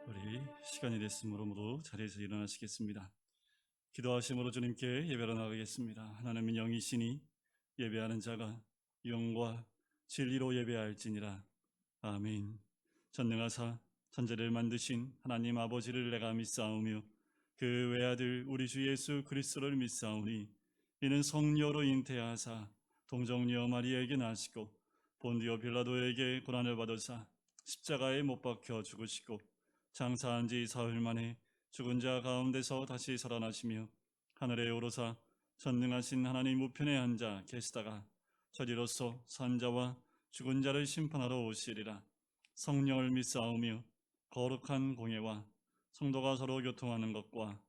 우리 시간이 됐으므로 모두 자리에서 일어나시겠습니다. 기도하심으로 주님께 예배로 나가겠습니다. 하나님은 영이시니 예배하는 자가 영과 진리로 예배할지니라. 아멘. 전능하사 천지를 만드신 하나님 아버지를 내가 믿사오며 그 외아들 우리 주 예수 그리스도를 믿사오니 이는 성령으로 잉태하사 동정녀 마리아에게 나시고 본디오 빌라도에게 고난을 받으사 십자가에 못 박혀 죽으시고 장사한 지 사흘 만에 죽은 자 가운데서 다시 살아나시며 하늘에 오르사 전능하신 하나님 우편에 앉아 계시다가 저리로서 산자와 죽은 자를 심판하러 오시리라. 성령을 믿사오며 거룩한 공예와 성도가 서로 교통하는 것과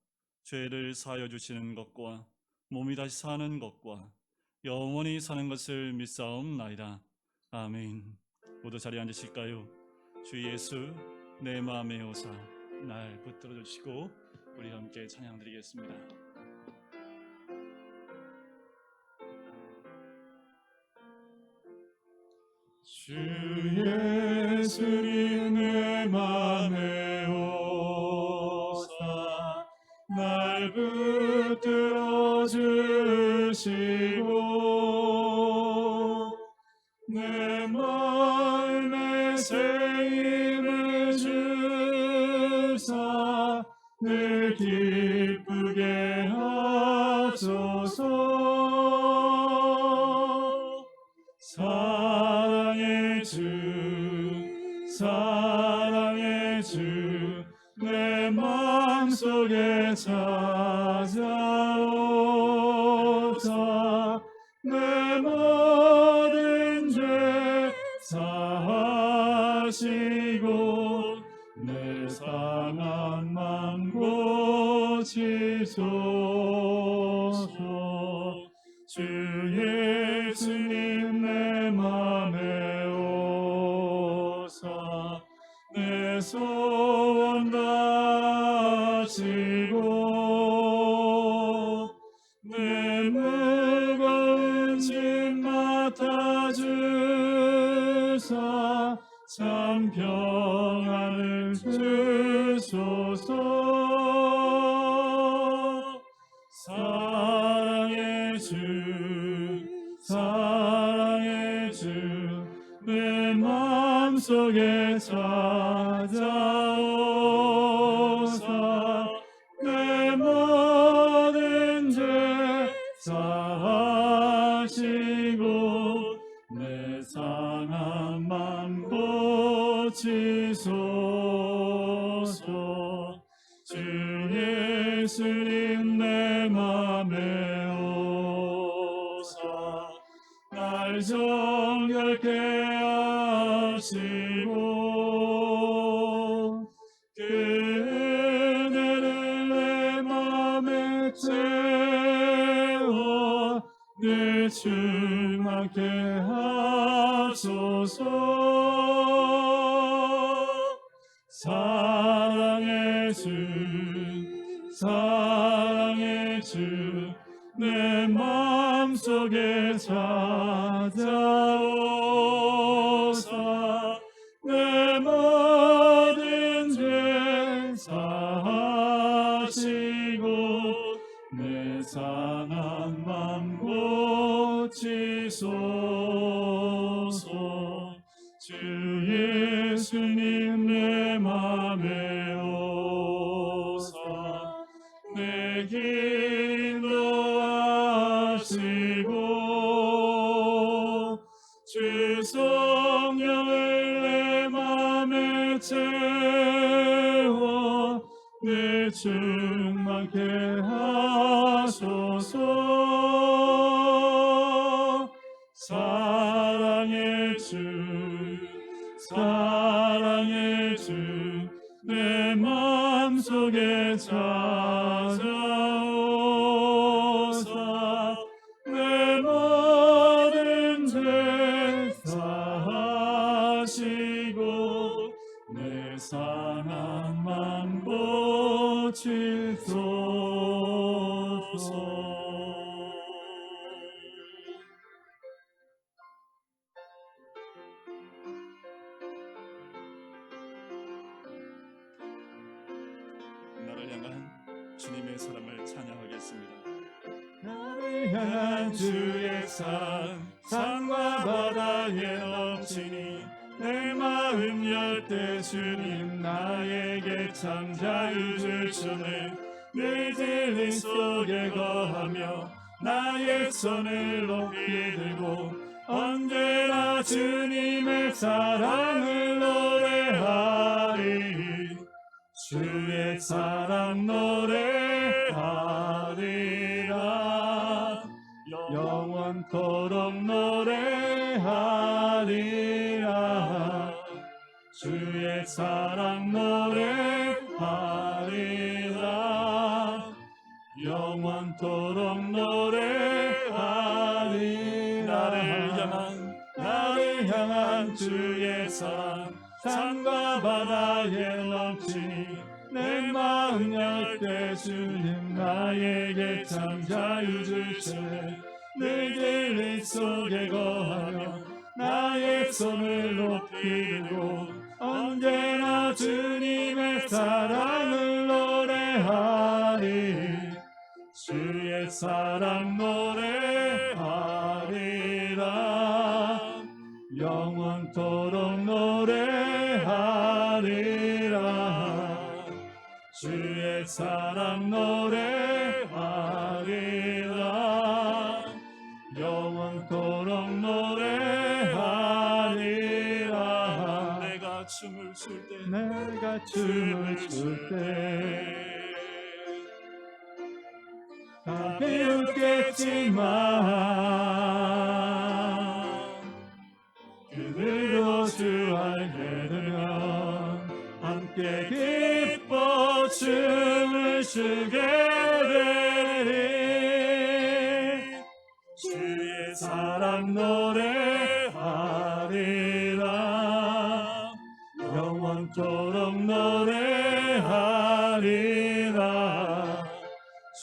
죄를 사하여 주시는 것과 몸이 다시 사는 것과 영원히 사는 것을 믿사옵나이다. 아멘. 모두 자리에 앉으실까요? 주 예수 내 마음에 오사 날 붙들어 주시고 우리 함께 찬양 드리겠습니다. 주 예수님 내 맘에 오사 날 붙들어 주시고 내 마음에 새 힘을 주사 늘 기쁘게 하소서. 사랑의 주 내 마음속에 찾아오사 내 모든 죄 사하시고 내 상한 맘 고치소서. 주 예수님 내 맘에 오사 내 소원 다하시고 내 무거운 짐 맡아주사 참 평안을 주소서. 사랑의 주 내 마음속에 찾아오사 내 모든 죄 사하시고 내 상한 맘 고치소서. 주 예수님 내 맘에 오사 날 정결케 하시고 그 은혜를 내 맘에 채워 늘 충만케 하소서. 사랑의 주 내 마음속에 찾아오사 내 모든 죄 사하시고 내 상한 맘 고치소서. 주 예수님 내 맘에 오사 내 인도하시고 주 성령을 내 맘에 채워 늘 충만케 하소서. 사랑의 주 내 마음속에 찾아오사 내 모든 죄 사하시고 내 상한 맘 고치소서. 주님의 사랑을 찬양하겠습니다. 나를 향한 주의 산과 바다에 넘치니 내 마음 열 때 주님 나에게 참 자유를 주네. 내 진리 속에 거하며 나의 손을 높이 들고 언제나 주님의 사랑을 노래하리. 주의 사랑 노래하리라. 영원토록 노래하리라. 주의 사랑 노래하리라. 영원토록 노래하리라. 나를 향한 주의 사랑 산과 바다에 넘치니 내 마음 열 때 주님 나에게 참 자유 주시네. 내 진리 속에 거하며 나의 손을 높이 들고 언제나 주님의 사랑을 노래하리. 주의 사랑 노래하리라. 영원토록 노래하리라. 주의 사랑 노래하리라. 영원토록 노래하리라. 내가 춤을 출 때 내가 춤을 출 때 다 비웃겠지만 그들도 주 알게 되면 함께 기뻐 춤을 추게 되리. 주의 사랑 노래하리라. 영원토록 노래하리라.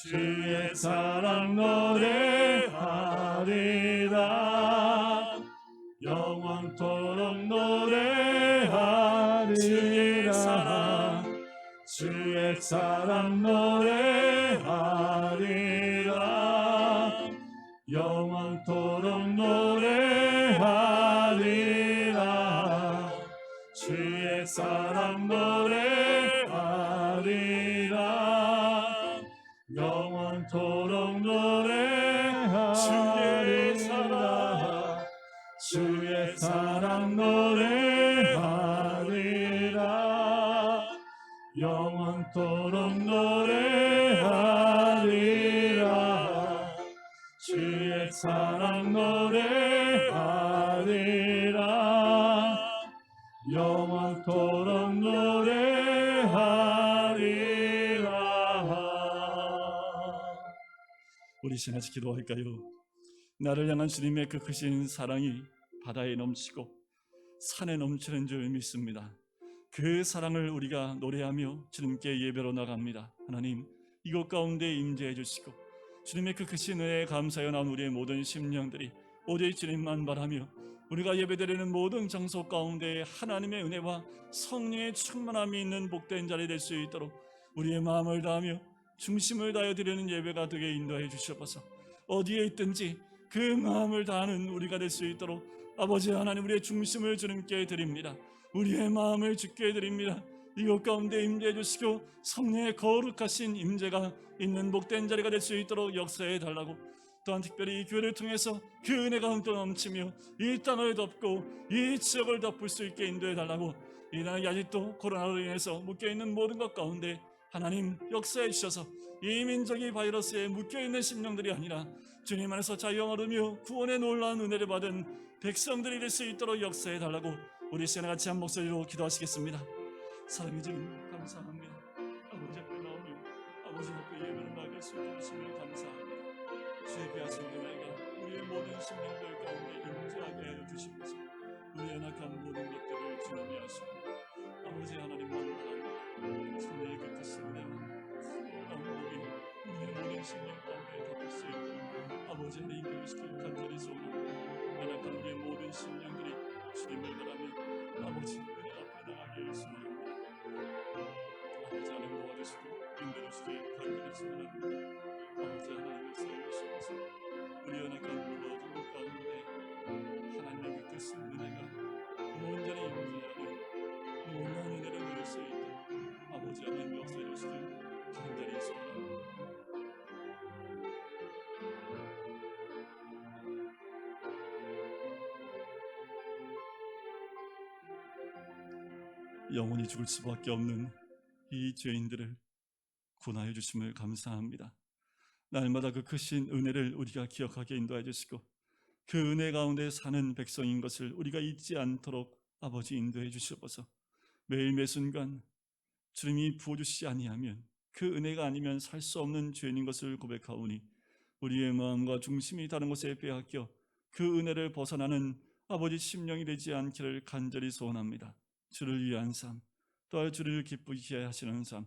주의 사랑 노래하리라. 영원토록 노래하리라. 주의 사랑 노래하리라. 영원토록 노래하리라. 주의 사랑 노래하리라. 영원토록 노래하리라. 주의 사랑 노래하리라. 영원토록 노래하리라. 주의 사랑 노래하리라. 영원토록 노래하리라. 우리 신같이 기도할까요? 나를 향한 주님의 그 크신 사랑이 바다에 넘치고 산에 넘치는 줄 믿습니다. 그 사랑을 우리가 노래하며 주님께 예배로 나갑니다. 하나님, 이곳 가운데 임재해 주시고 주님의 그 크신 은혜에 감사하여 나온 우리의 모든 심령들이 오직 주님만 바라며 우리가 예배드리는 모든 장소 가운데 하나님의 은혜와 성령의 충만함이 있는 복된 자리 될 수 있도록 우리의 마음을 다하며 중심을 다하여 드리는 예배가 되게 인도해 주시옵소서. 어디에 있든지 그 마음을 다하는 우리가 될 수 있도록 아버지 하나님, 우리의 중심을 주님께 드립니다. 우리의 마음을 주께 드립니다. 이곳 가운데 임재해 주시고 성령의 거룩하신 임재가 있는 복된 자리가 될 수 있도록 역사해 달라고, 또한 특별히 이 교회를 통해서 그 은혜가 흠뻑 넘치며 이 땅을 덮고 이 지역을 덮을 수 있게 인도해 달라고, 이 나라에 아직도 코로나로 인해서 묶여있는 모든 것 가운데 하나님 역사해 주셔서 이 민족이 바이러스에 묶여있는 심령들이 아니라 주님 안에서 자유함을 얻으며 구원의 놀라운 은혜를 받은 백성들이 될 수 있도록 역사해 달라고 우리 시간에 같이 한 목소리로 기도하시겠습니다. 사랑의 주님 감사합니다. 아버지 앞에 나오며 아버지 앞에 예배를 나갈 수 있게 하시며 감사합니다. 주의 귀하신 은혜가 우리의 모든 심령들 가운데 임재하게 하여 주시면서 우리의 연약한 모든 것들을 주님이 하시고 아버지 하나님만 바랍니다. 성령의 그 크신 은혜와 감복이 우리의 모든 심령 가운데 덮을 수 있도록 아버지 하나님 교육시켜 간절히 소원합니다. 연약한 우리의 모든 심령들이 주님을 바라며 아버지 은혜 앞에 나가게 소원합니다. 아버지 하나님 도와주시고 인도해 것이 간절히 소원합니다. 아버지 하나님 역사해 주시옵소서. 우리 연약한 모든 가운데 하나님의 그 뜻을 은혜가 온전히 임재하는 놀라운 은혜를 누릴 수 있도록 아버지 하나님 역사해 주시길 간절히 소원합니다. 영원히 죽을 수밖에 없는 이 죄인들을 구원하여 주심을 감사합니다. 날마다 그 크신 은혜를 우리가 기억하게 인도해 주시고 그 은혜 가운데 사는 백성인 것을 우리가 잊지 않도록 아버지 인도해 주시옵소서. 매일 매 순간 주님이 부어주시지 아니하면 그 은혜가 아니면 살 수 없는 죄인인 것을 고백하오니 우리의 마음과 중심이 다른 곳에 빼앗겨 그 은혜를 벗어나는 아버지 심령이 되지 않기를 간절히 소원합니다. 주를 위한 삶, 또한 주를 기쁘게 하시는 삶,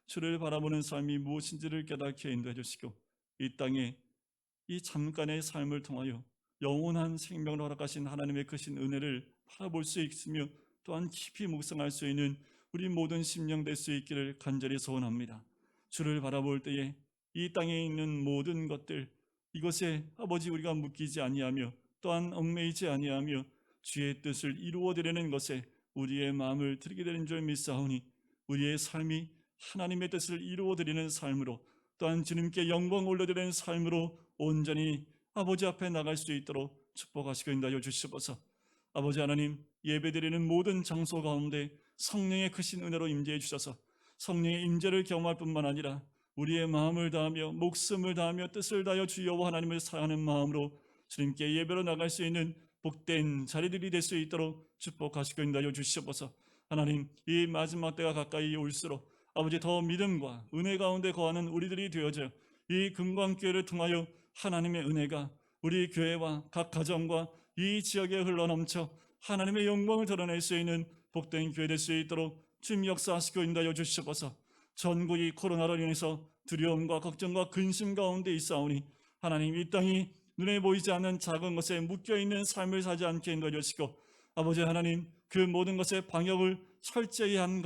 주를 바라보는 삶이 무엇인지를 깨닫게 인도해 주시고 이 땅에 이 잠깐의 삶을 통하여 영원한 생명을 허락하신 하나님의 크신 은혜를 바라볼 수 있으며 또한 깊이 묵상할 수 있는 우리 모든 심령 될 수 있기를 간절히 소원합니다. 주를 바라볼 때에 이 땅에 있는 모든 것들 이것에 아버지 우리가 묶이지 아니하며 또한 얽매이지 아니하며 주의 뜻을 이루어드리는 것에 우리의 마음을 드리게 되는 줄 믿사오니 우리의 삶이 하나님의 뜻을 이루어드리는 삶으로 또한 주님께 영광 올려드리는 삶으로 온전히 아버지 앞에 나갈 수 있도록 축복하시고 인도하여 주시옵소서. 아버지 하나님, 예배드리는 모든 장소 가운데 성령의 크신 은혜로 임재해 주셔서 성령의 임재를 경험할 뿐만 아니라 우리의 마음을 다하며 목숨을 다하며 뜻을 다하여 주 여호와 하나님을 사랑하는 마음으로 주님께 예배로 나갈 수 있는 복된 자리들이 될 수 있도록 축복하시고 인도하여 주시옵소서. 하나님, 이 마지막 때가 가까이 올수록 아버지 더 믿음과 은혜 가운데 거하는 우리들이 되어져 이 금광교회를 통하여 하나님의 은혜가 우리 교회와 각 가정과 이 지역에 흘러넘쳐 하나님의 영광을 드러낼 수 있는 복된 교회 될 수 있도록 주님 역사하시고 인도하여 주시옵소서. 전국이 코로나로 인해서 두려움과 걱정과 근심 가운데 있사오니 하나님 이 땅이 눈에 보이지 않는 작은 것에 묶여있는 삶을 사지 않게 인도해 주시고 아버지 하나님 그 모든 것의 방역을 철저히 한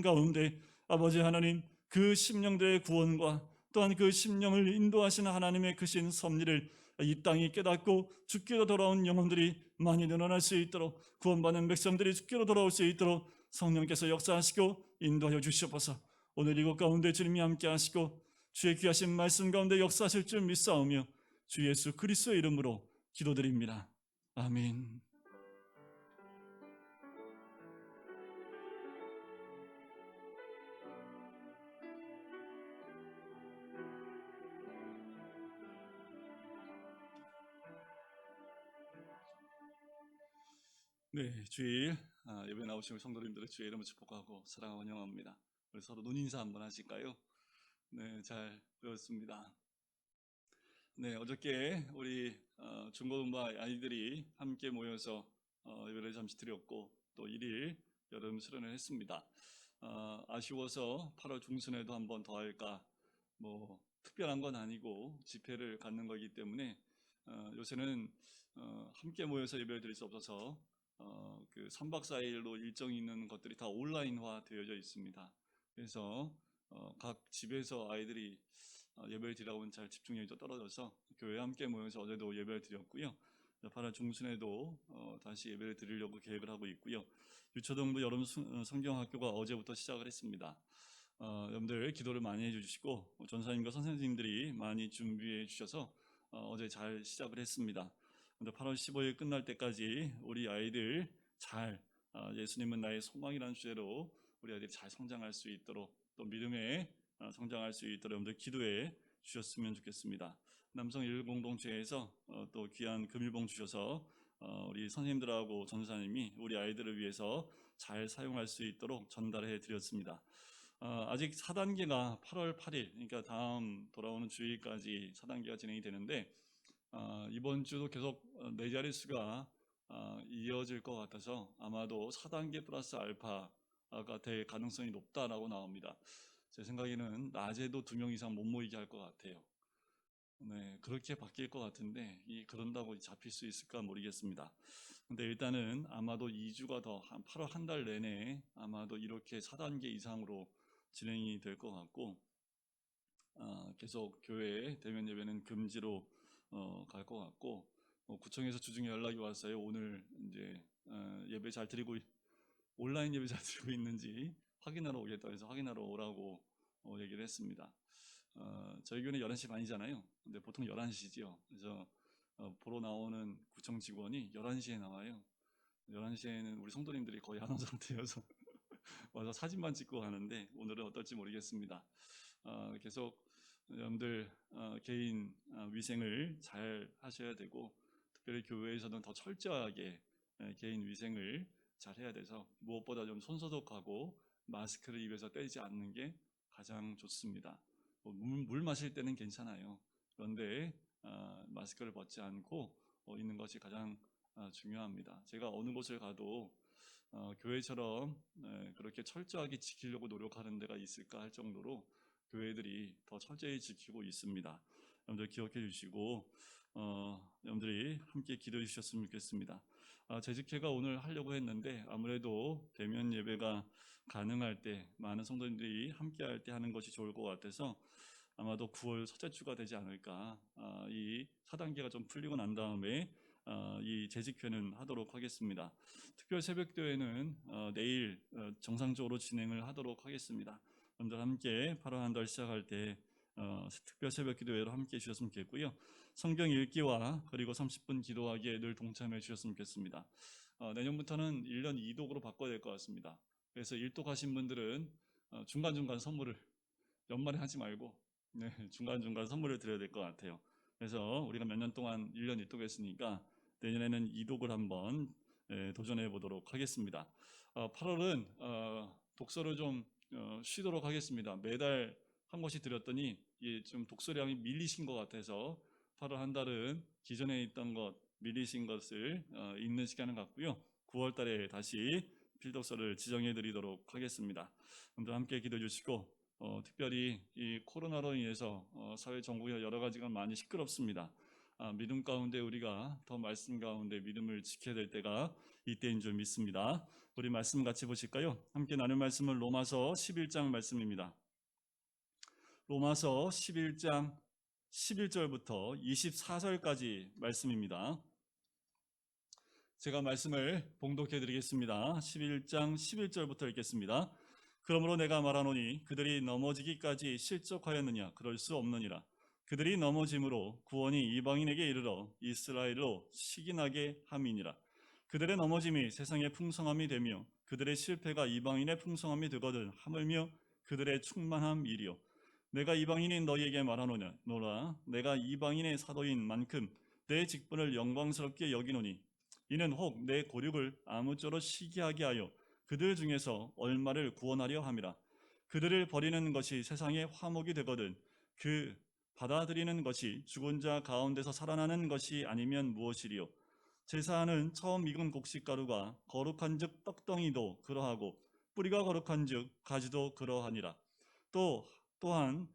가운데 아버지 하나님 그 심령들의 구원과 또한 그 심령을 인도하시는 하나님의 크신 섭리를 이 땅이 깨닫고 주께로 돌아온 영혼들이 많이 늘어날 수 있도록 구원받는 백성들이 주께로 돌아올 수 있도록 성령께서 역사하시고 인도하여 주시옵소서. 오늘 이곳 가운데 주님이 함께 하시고 주의 귀하신 말씀 가운데 역사하실 줄 믿사오며 주 예수 그리스도의 이름으로 기도드립니다. 아멘. 네, 주일 예배 나오신 우리 성도님들의 주의 이름을 축복하고 사랑하고 환영합니다. 우리 서로 눈인사 한번 하실까요? 네, 잘 배웠습니다. 네, 어저께 우리 중고등부 아이들이 함께 모여서 예배를 잠시 드렸고 또 1일 여름 수련을 했습니다. 아쉬워서 8월 중순에도 한번 더 할까 뭐 특별한 건 아니고 집회를 갖는 거기 때문에 요새는 함께 모여서 예배를 드릴 수 없어서 그 3박 4일로 일정이 있는 것들이 다 온라인화 되어져 있습니다. 그래서 각 집에서 아이들이 예배를 드리다 보면 잘 집중력이 좀 떨어져서 교회에 함께 모여서 어제도 예배를 드렸고요. 8월 중순에도 다시 예배를 드리려고 계획을 하고 있고요. 유초동부 여름 성경학교가 어제부터 시작을 했습니다. 여러분들 기도를 많이 해주시고 전사님과 선생님들이 많이 준비해 주셔서 어제 잘 시작을 했습니다. 8월 15일 끝날 때까지 우리 아이들 잘 예수님은 나의 소망이라는 주제로 우리 아이들이 잘 성장할 수 있도록 또 믿음에 성장할 수 있도록 여러분들 기도해 주셨으면 좋겠습니다. 남성 일공동체에서 또 귀한 금일봉 주셔서 우리 선생님들하고 전사님이 우리 아이들을 위해서 잘 사용할 수 있도록 전달해 드렸습니다. 아직 4단계가 8월 8일 그러니까 다음 돌아오는 주일까지 4단계가 진행이 되는데 이번 주도 계속 네 자릿수가 이어질 것 같아서 아마도 4단계 플러스 알파가 될 가능성이 높다라고 나옵니다. 제 생각에는 낮에도 2명 이상 못 모이게 할 것 같아요. 네, 그렇게 바뀔 것 같은데 그런다고 잡힐 수 있을까 모르겠습니다. 근데 일단은 아마도 2주가 더 8월 한 달 내내 아마도 이렇게 4단계 이상으로 진행이 될 것 같고 계속 교회 대면 예배는 금지로 갈 것 같고, 구청에서 주중에 연락이 왔어요. 오늘 이제 예배 잘 드리고 온라인 예배 잘 드리고 있는지 확인하러 오겠다 해서 확인하러 오라고 얘기를 했습니다. 저희 교회는 11시 반이잖아요. 근데 보통 11시지요. 그래서 보러 나오는 구청 직원이 11시에 나와요. 11시에는 우리 성도님들이 거의 안 온 상태여서 와서 사진만 찍고 가는데 오늘은 어떨지 모르겠습니다. 계속 여러분들 개인 위생을 잘 하셔야 되고, 특별히 교회에서는 더 철저하게 개인 위생을 잘 해야 돼서 무엇보다 좀 손소독하고 마스크를 입에서 떼지 않는 게 가장 좋습니다. 물 마실 때는 괜찮아요. 그런데 마스크를 벗지 않고 있는 것이 가장 중요합니다. 제가 어느 곳을 가도 교회처럼 그렇게 철저하게 지키려고 노력하는 데가 있을까 할 정도로 교회들이 더 철저히 지키고 있습니다. 여러분들 기억해 주시고 여러분들이 함께 기도해 주셨으면 좋겠습니다. 재직회가 오늘 하려고 했는데 아무래도 대면 예배가 가능할 때 많은 성도님들이 함께 할 때 하는 것이 좋을 것 같아서 아마도 9월 첫째 주가 되지 않을까. 이 4단계가 좀 풀리고 난 다음에 이 재직회는 하도록 하겠습니다. 특별 새벽교회는 내일 정상적으로 진행을 하도록 하겠습니다. 여러분들 함께 8월 한 달 시작할 때 특별 새벽 기도회로 함께 해주셨으면 좋겠고요. 성경 읽기와 그리고 30분 기도하기에 늘 동참해 주셨으면 좋겠습니다. 내년부터는 1년 2독으로 바꿔야 될 것 같습니다. 그래서 1독 하신 분들은 중간중간 선물을 연말에 하지 말고 중간중간 선물을 드려야 될 것 같아요. 그래서 우리가 몇 년 동안 1년 1독 했으니까 내년에는 2독을 한번 도전해 보도록 하겠습니다. 8월은 독서를 좀 쉬도록 하겠습니다. 매달 한 권씩 드렸더니 좀 독서량이 밀리신 것 같아서 8월 한 달은 기존에 있던 것 밀리신 것을 읽는 시간을 갖고요. 9월 달에 다시 필독서를 지정해 드리도록 하겠습니다. 여러분들 함께 기도해 주시고 특별히 이 코로나로 인해서 사회 전국에 여러 가지가 많이 시끄럽습니다. 믿음 가운데 우리가 더 말씀 가운데 믿음을 지켜야 될 때가 이때인 줄 믿습니다. 우리 말씀 같이 보실까요? 함께 나눌 말씀은 로마서 11장 말씀입니다. 로마서 11장 11절부터 24절까지 말씀입니다. 제가 말씀을 봉독해 드리겠습니다. 11장 11절부터 읽겠습니다. 그러므로 내가 말하노니 그들이 넘어지기까지 실족하였느냐? 그럴 수 없느니라. 그들이 넘어짐으로 구원이 이방인에게 이르러 이스라엘로 식인하게 함이니라. 그들의 넘어짐이 세상의 풍성함이 되며 그들의 실패가 이방인의 풍성함이 되거든 하물며 그들의 충만함이리요. 내가 이방인인 너희에게 말하노라. 내가 이방인의 사도인 만큼 내 직분을 영광스럽게 여기노니 이는 혹 내 고륙을 아무쪼록 시기하게 하여 그들 중에서 얼마를 구원하려 함이라. 그들을 버리는 것이 세상의 화목이 되거든 그 받아들이는 것이 죽은 자 가운데서 살아나는 것이 아니면 무엇이리요. 제사하는 처음 익은 곡식가루가 거룩한즉 떡덩이도 그러하고 뿌리가 거룩한즉 가지도 그러하니라. 또한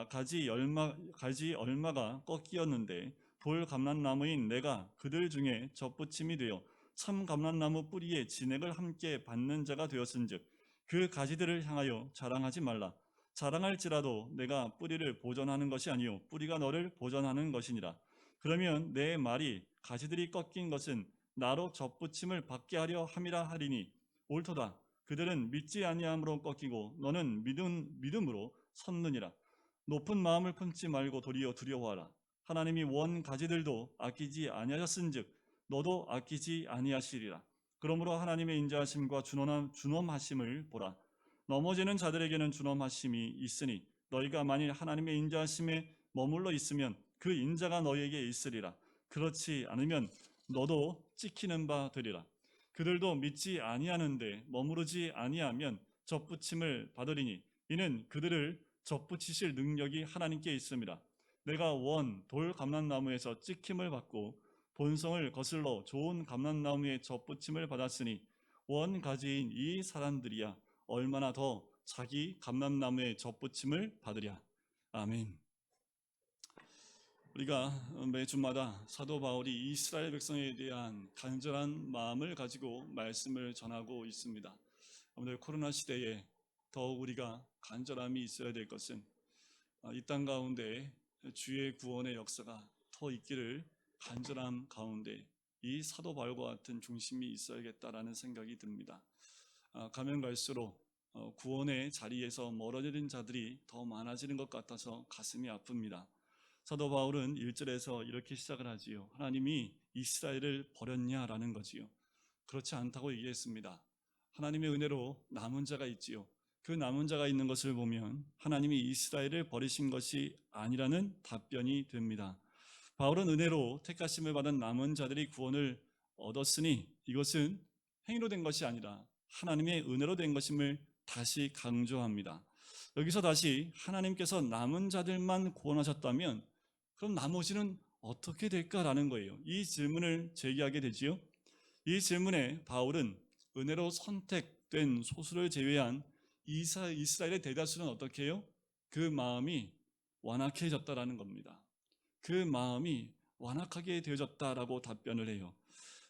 가지 얼마가 꺾이었는데 돌 감람나무인 내가 그들 중에 젖붙임이 되어 참 감람나무 뿌리에 진액을 함께 받는 자가 되었은즉 그 가지들을 향하여 자랑하지 말라. 자랑할지라도 내가 뿌리를 보전하는 것이 아니요 뿌리가 너를 보전하는 것이니라. 그러면 내 말이 가지들이 꺾인 것은 나로 젖붙임을 받게 하려 함이라 하리니 옳도다. 그들은 믿지 아니함으로 꺾이고 너는 믿음으로 섰느니라. 높은 마음을 품지 말고 도리어 두려워하라. 하나님이 원 가지들도 아끼지 아니하셨은즉 너도 아끼지 아니하시리라. 그러므로 하나님의 인자하심과 준엄하심을 보라. 넘어지는 자들에게는 준엄하심이 있으니 너희가 만일 하나님의 인자하심에 머물러 있으면 그 인자가 너희에게 있으리라. 그렇지 않으면 너도 찍히는 바 되리라. 그들도 믿지 아니하는데 머무르지 아니하면 젖붙임을 받으리니 이는 그들을 젖붙이실 능력이 하나님께 있음이라. 내가 돌 감람나무에서 찍힘을 받고 본성을 거슬러 좋은 감람나무의 젖붙임을 받았으니 원 가지인 이 사람들이야 얼마나 더 자기 감람나무의 젖붙임을 받으랴. 아멘. 우리가 매주마다 사도 바울이 이스라엘 백성에 대한 간절한 마음을 가지고 말씀을 전하고 있습니다. 오늘 코로나 시대에 더욱 우리가 간절함이 있어야 될 것은 이 땅 가운데 주의 구원의 역사가 더 있기를 간절함 가운데 이 사도 바울과 같은 중심이 있어야겠다라는 생각이 듭니다. 가면 갈수록 구원의 자리에서 멀어지는 자들이 더 많아지는 것 같아서 가슴이 아픕니다. 사도 바울은 1절에서 이렇게 시작을 하지요. 하나님이 이스라엘을 버렸냐라는 거지요. 그렇지 않다고 얘기했습니다. 하나님의 은혜로 남은 자가 있지요. 그 남은 자가 있는 것을 보면 하나님이 이스라엘을 버리신 것이 아니라는 답변이 됩니다. 바울은 은혜로 택하심을 받은 남은 자들이 구원을 얻었으니 이것은 행위로 된 것이 아니라 하나님의 은혜로 된 것임을 다시 강조합니다. 여기서 다시 하나님께서 남은 자들만 구원하셨다면 그럼 나머지는 어떻게 될까라는 거예요. 이 질문을 제기하게 되지요. 이 질문에 바울은 은혜로 선택된 소수를 제외한 이스라엘의 대다수는 어떻게 해요? 그 마음이 완악해졌다라는 겁니다. 그 마음이 완악하게 되어졌다라고 답변을 해요.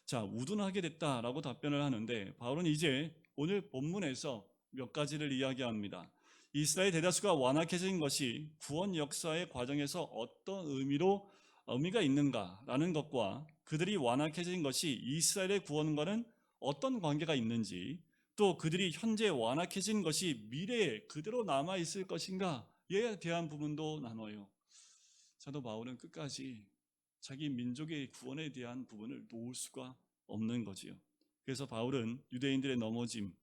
자, 우둔하게 됐다라고 답변을 하는데 바울은 이제 오늘 본문에서 몇 가지를 이야기합니다. 이스라엘 대다수가 완악해진 것이 구원 역사의 과정에서 어떤 의미가 있는가라는 것과 그들이 완악해진 것이 이스라엘의 구원과는 어떤 관계가 있는지, 또 그들이 현재 완악해진 것이 미래에 그대로 남아있을 것인가에 대한 부분도 나눠요. 사도 바울은 끝까지 자기 민족의 구원에 대한 부분을 놓을 수가 없는 거지요. 그래서 바울은 유대인들의 넘어짐,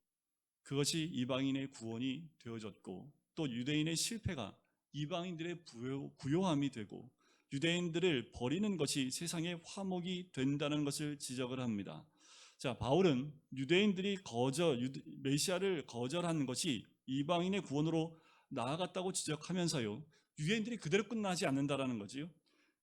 그것이 이방인의 구원이 되어졌고, 또 유대인의 실패가 이방인들의 부요함이 되고, 유대인들을 버리는 것이 세상의 화목이 된다는 것을 지적을 합니다. 자, 바울은 유대인들이 메시아를 거절한 것이 이방인의 구원으로 나아갔다고 지적하면서요, 유대인들이 그대로 끝나지 않는다라는 거지요.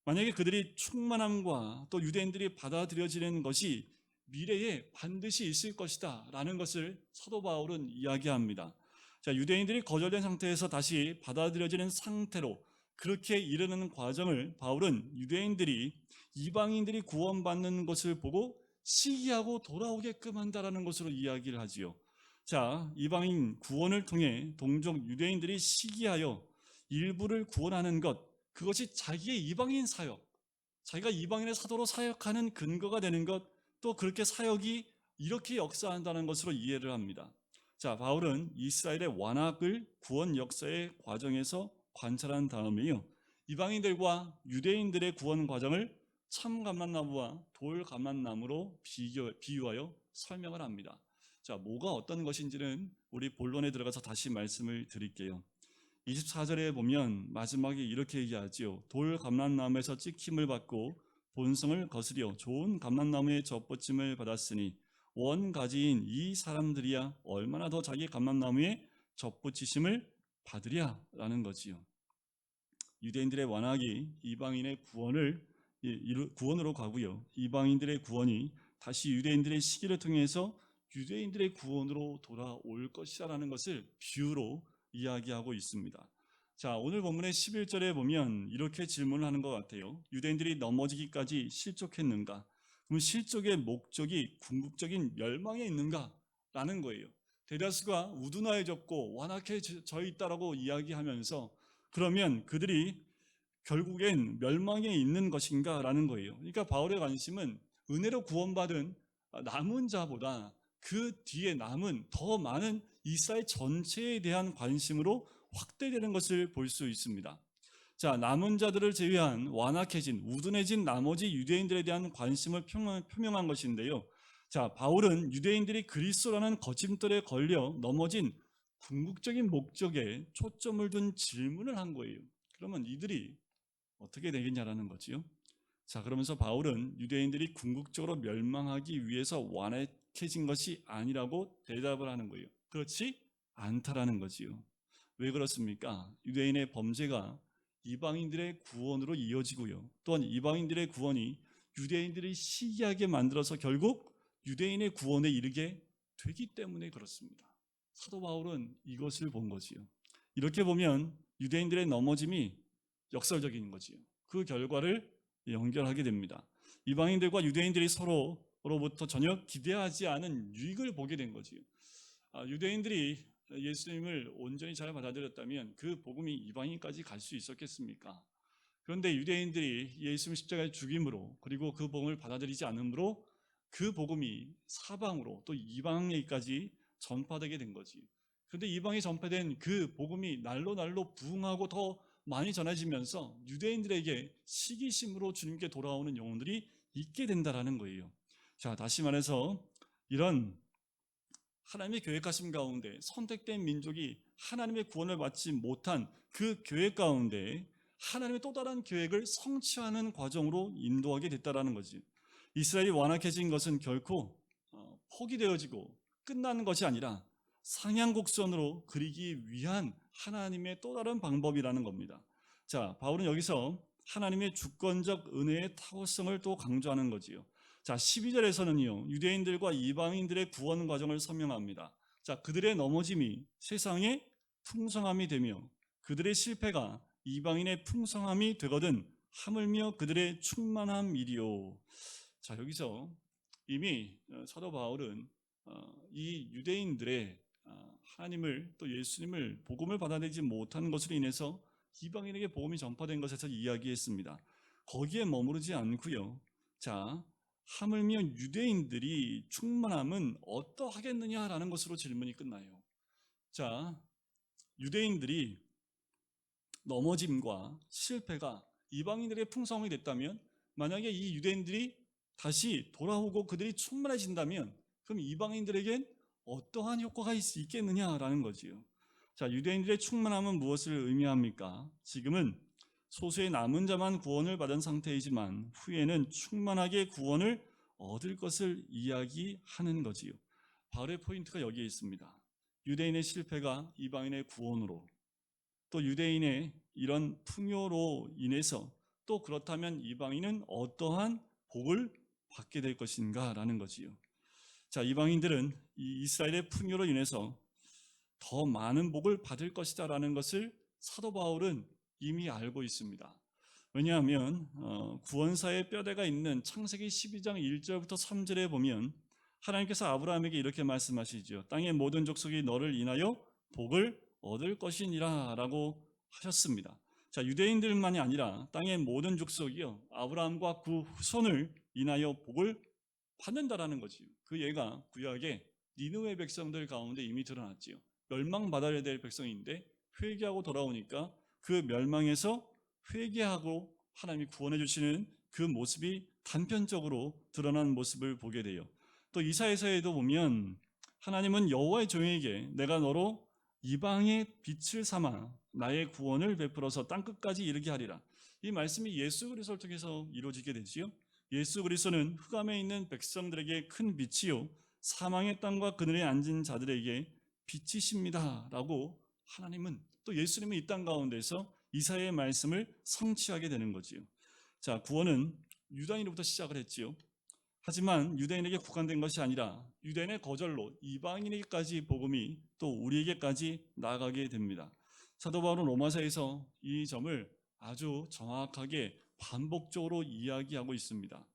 만약에 그들이 충만함과 또 유대인들이 받아들여지는 것이 미래에 반드시 있을 것이다 라는 것을 사도 바울은 이야기합니다. 자, 유대인들이 거절된 상태에서 다시 받아들여지는 상태로 그렇게 이르는 과정을 바울은 유대인들이 이방인들이 구원받는 것을 보고 시기하고 돌아오게끔 한다라는 것으로 이야기를 하지요. 자, 이방인 구원을 통해 동족 유대인들이 시기하여 일부를 구원하는 것, 그것이 자기의 이방인 사역, 자기가 이방인의 사도로 사역하는 근거가 되는 것, 또 그렇게 사역이 이렇게 역사한다는 것으로 이해를 합니다. 자, 바울은 이스라엘의 완악을 구원 역사의 과정에서 관찰한 다음에요, 이방인들과 유대인들의 구원 과정을 참감람나무와 돌감람나무로 비유하여 설명을 합니다. 자, 뭐가 어떤 것인지는 우리 본론에 들어가서 다시 말씀을 드릴게요. 24절에 보면 마지막에 이렇게 얘기하지요. 돌 감람나무에서 찍힘을 받고 본성을 거스려 좋은 감람나무의 젖붙임을 받았으니 원가지인 이 사람들이야 얼마나 더 자기 감람나무의 젖붙이심을 받으랴 라는 거지요. 유대인들의 완악이 이방인의 구원으로 가고요, 이방인들의 구원이 다시 유대인들의 시기를 통해서 유대인들의 구원으로 돌아올 것이라는 것을 비유로 이야기하고 있습니다. 자, 오늘 본문의 11절에 보면 이렇게 질문을 하는 것 같아요. 유대인들이 넘어지기까지 실족했는가? 그럼 실족의 목적이 궁극적인 멸망에 있는가? 라는 거예요. 대다수가 우둔하여졌고 완악해져 있다라고 이야기하면서 그러면 그들이 결국엔 멸망에 있는 것인가? 라는 거예요. 그러니까 바울의 관심은 은혜로 구원받은 남은 자보다 그 뒤에 남은 더 많은 이스라엘 전체에 대한 관심으로 확대되는 것을 볼 수 있습니다. 자, 남은 자들을 제외한 완악해진, 우둔해진 나머지 유대인들에 대한 관심을 표명한 것인데요. 자, 바울은 유대인들이 그리스도라는 거짓돌에 걸려 넘어진 궁극적인 목적에 초점을 둔 질문을 한 거예요. 그러면 이들이 어떻게 되겠냐라는 거지요. 자, 그러면서 바울은 유대인들이 궁극적으로 멸망하기 위해서 완악해진 것이 아니라고 대답을 하는 거예요. 그렇지 않다라는 거지요. 왜 그렇습니까? 유대인의 범죄가 이방인들의 구원으로 이어지고요, 또한 이방인들의 구원이 유대인들이 시기하게 만들어서 결국 유대인의 구원에 이르게 되기 때문에 그렇습니다. 사도 바울은 이것을 본 거지요. 이렇게 보면 유대인들의 넘어짐이 역설적인 거지요. 그 결과를 연결하게 됩니다. 이방인들과 유대인들이 서로로부터 전혀 기대하지 않은 유익을 보게 된 거지요. 유대인들이 예수님을 온전히 잘 받아들였다면 그 복음이 이방인까지 갈 수 있었겠습니까? 그런데 유대인들이 예수님 십자가의 죽임으로 그리고 그 복음을 받아들이지 않으므로 그 복음이 사방으로 또 이방에까지 전파되게 된 거지. 그런데 이방에 전파된 그 복음이 날로 날로 부흥하고 더 많이 전해지면서 유대인들에게 시기심으로 주님께 돌아오는 영혼들이 있게 된다라는 거예요. 자, 다시 말해서 이런 하나님의 계획하심 가운데 선택된 민족이 하나님의 구원을 받지 못한 그 계획 가운데 하나님의 또 다른 계획을 성취하는 과정으로 인도하게 됐다라는 거지. 이스라엘이 완악해진 것은 결코 포기되어지고 끝나는 것이 아니라 상향곡선으로 그리기 위한 하나님의 또 다른 방법이라는 겁니다. 자, 바울은 여기서 하나님의 주권적 은혜의 탁월성을 또 강조하는 거지요. 자, 12절에서는요, 유대인들과 이방인들의 구원 과정을 설명합니다. 자, 그들의 넘어짐이 세상의 풍성함이 되며 그들의 실패가 이방인의 풍성함이 되거든 하물며 그들의 충만함이리요. 자, 여기서 이미 사도 바울은 이 유대인들의 하나님을 또 예수님을 복음을 받아들이지 못하는 것으로 인해서 이방인에게 복음이 전파된 것에서 이야기했습니다. 거기에 머무르지 않고요. 자, 하물며 유대인들이 충만함은 어떠하겠느냐라는 것으로 질문이 끝나요. 자, 유대인들이 넘어짐과 실패가 이방인들의 풍성이 됐다면, 만약에 이 유대인들이 다시 돌아오고 그들이 충만해진다면 그럼 이방인들에겐 어떠한 효과가 있겠느냐라는 거지요. 자, 유대인들의 충만함은 무엇을 의미합니까? 지금은 소수의 남은 자만 구원을 받은 상태이지만 후에는 충만하게 구원을 얻을 것을 이야기하는 거지요. 바울의 포인트가 여기에 있습니다. 유대인의 실패가 이방인의 구원으로, 또 유대인의 이런 풍요로 인해서 또 그렇다면 이방인은 어떠한 복을 받게 될 것인가 라는 거지요. 자, 이방인들은 이 이스라엘의 풍요로 인해서 더 많은 복을 받을 것이다 라는 것을 사도 바울은 이미 알고 있습니다. 왜냐하면 구원사의 뼈대가 있는 창세기 12장 1절부터 3절에 보면 하나님께서 아브라함에게 이렇게 말씀하시죠. 땅의 모든 족속이 너를 인하여 복을 얻을 것이니라 라고 하셨습니다. 자, 유대인들만이 아니라 땅의 모든 족속이요, 아브라함과 그 후손을 인하여 복을 받는다라는 거지요. 그 예가 구약의 니느웨 백성들 가운데 이미 드러났지요. 멸망받아야 될 백성인데 회개하고 돌아오니까 그 멸망에서 회개하고 하나님이 구원해 주시는 그 모습이 단편적으로 드러난 모습을 보게 돼요. 또 이사야서에도 보면 하나님은 여호와의 종에게 내가 너로 이방의 빛을 삼아 나의 구원을 베풀어서 땅끝까지 이르게 하리라. 이 말씀이 예수 그리스도를 통해서 이루어지게 되지요. 예수 그리스도는 흑암에 있는 백성들에게 큰 빛이요 사망의 땅과 그늘에 앉은 자들에게 빛이십니다 라고 하나님은, 또 예수님은 이 땅 가운데서 이사야의 말씀을 성취하게 되는 거지요. 자, 구원은 유다인으로부터 시작을 했지요. 하지만 유대인에게 국한된 것이 아니라 유대인의 거절로 이방인에게까지 복음이 또 우리에게까지 나아가게 됩니다. 사도 바울은 로마서에서 이 점을 아주 정확하게 반복적으로 이야기하고 있습니다.